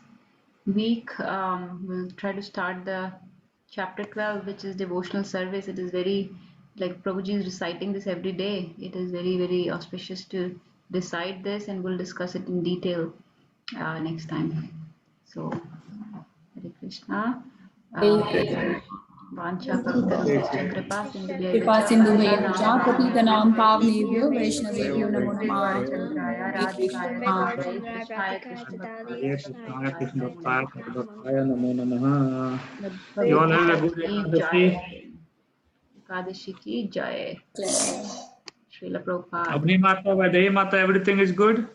week. We'll try to start the chapter 12, which is devotional service. It is very, like Prabhuji is reciting this every day. It is very, very auspicious to decide this and we'll discuss it in detail next time. So, Hare Krishna. वाञ्छा कल्पतरुभ्यश्च कृपा कृपा सिन्धुभ्येव च पतितनां पावनेभ्यो वैष्णवेभ्यो वैष्णवेभ्यो नमो नमः. चन्द्राय हरे राधिकाय कृष्ण. तस्मै कृष्णाय कृष्णभक्ताय हरे कृष्णाय कृष्ण भक्ताय नमो भक्ताय नमो नमः. नमः. You all have a good की Ekadashi. जय. एकादशी की जय. Srila Prabhupada. Abhi Mata, Vaidehi Mata, everything is good.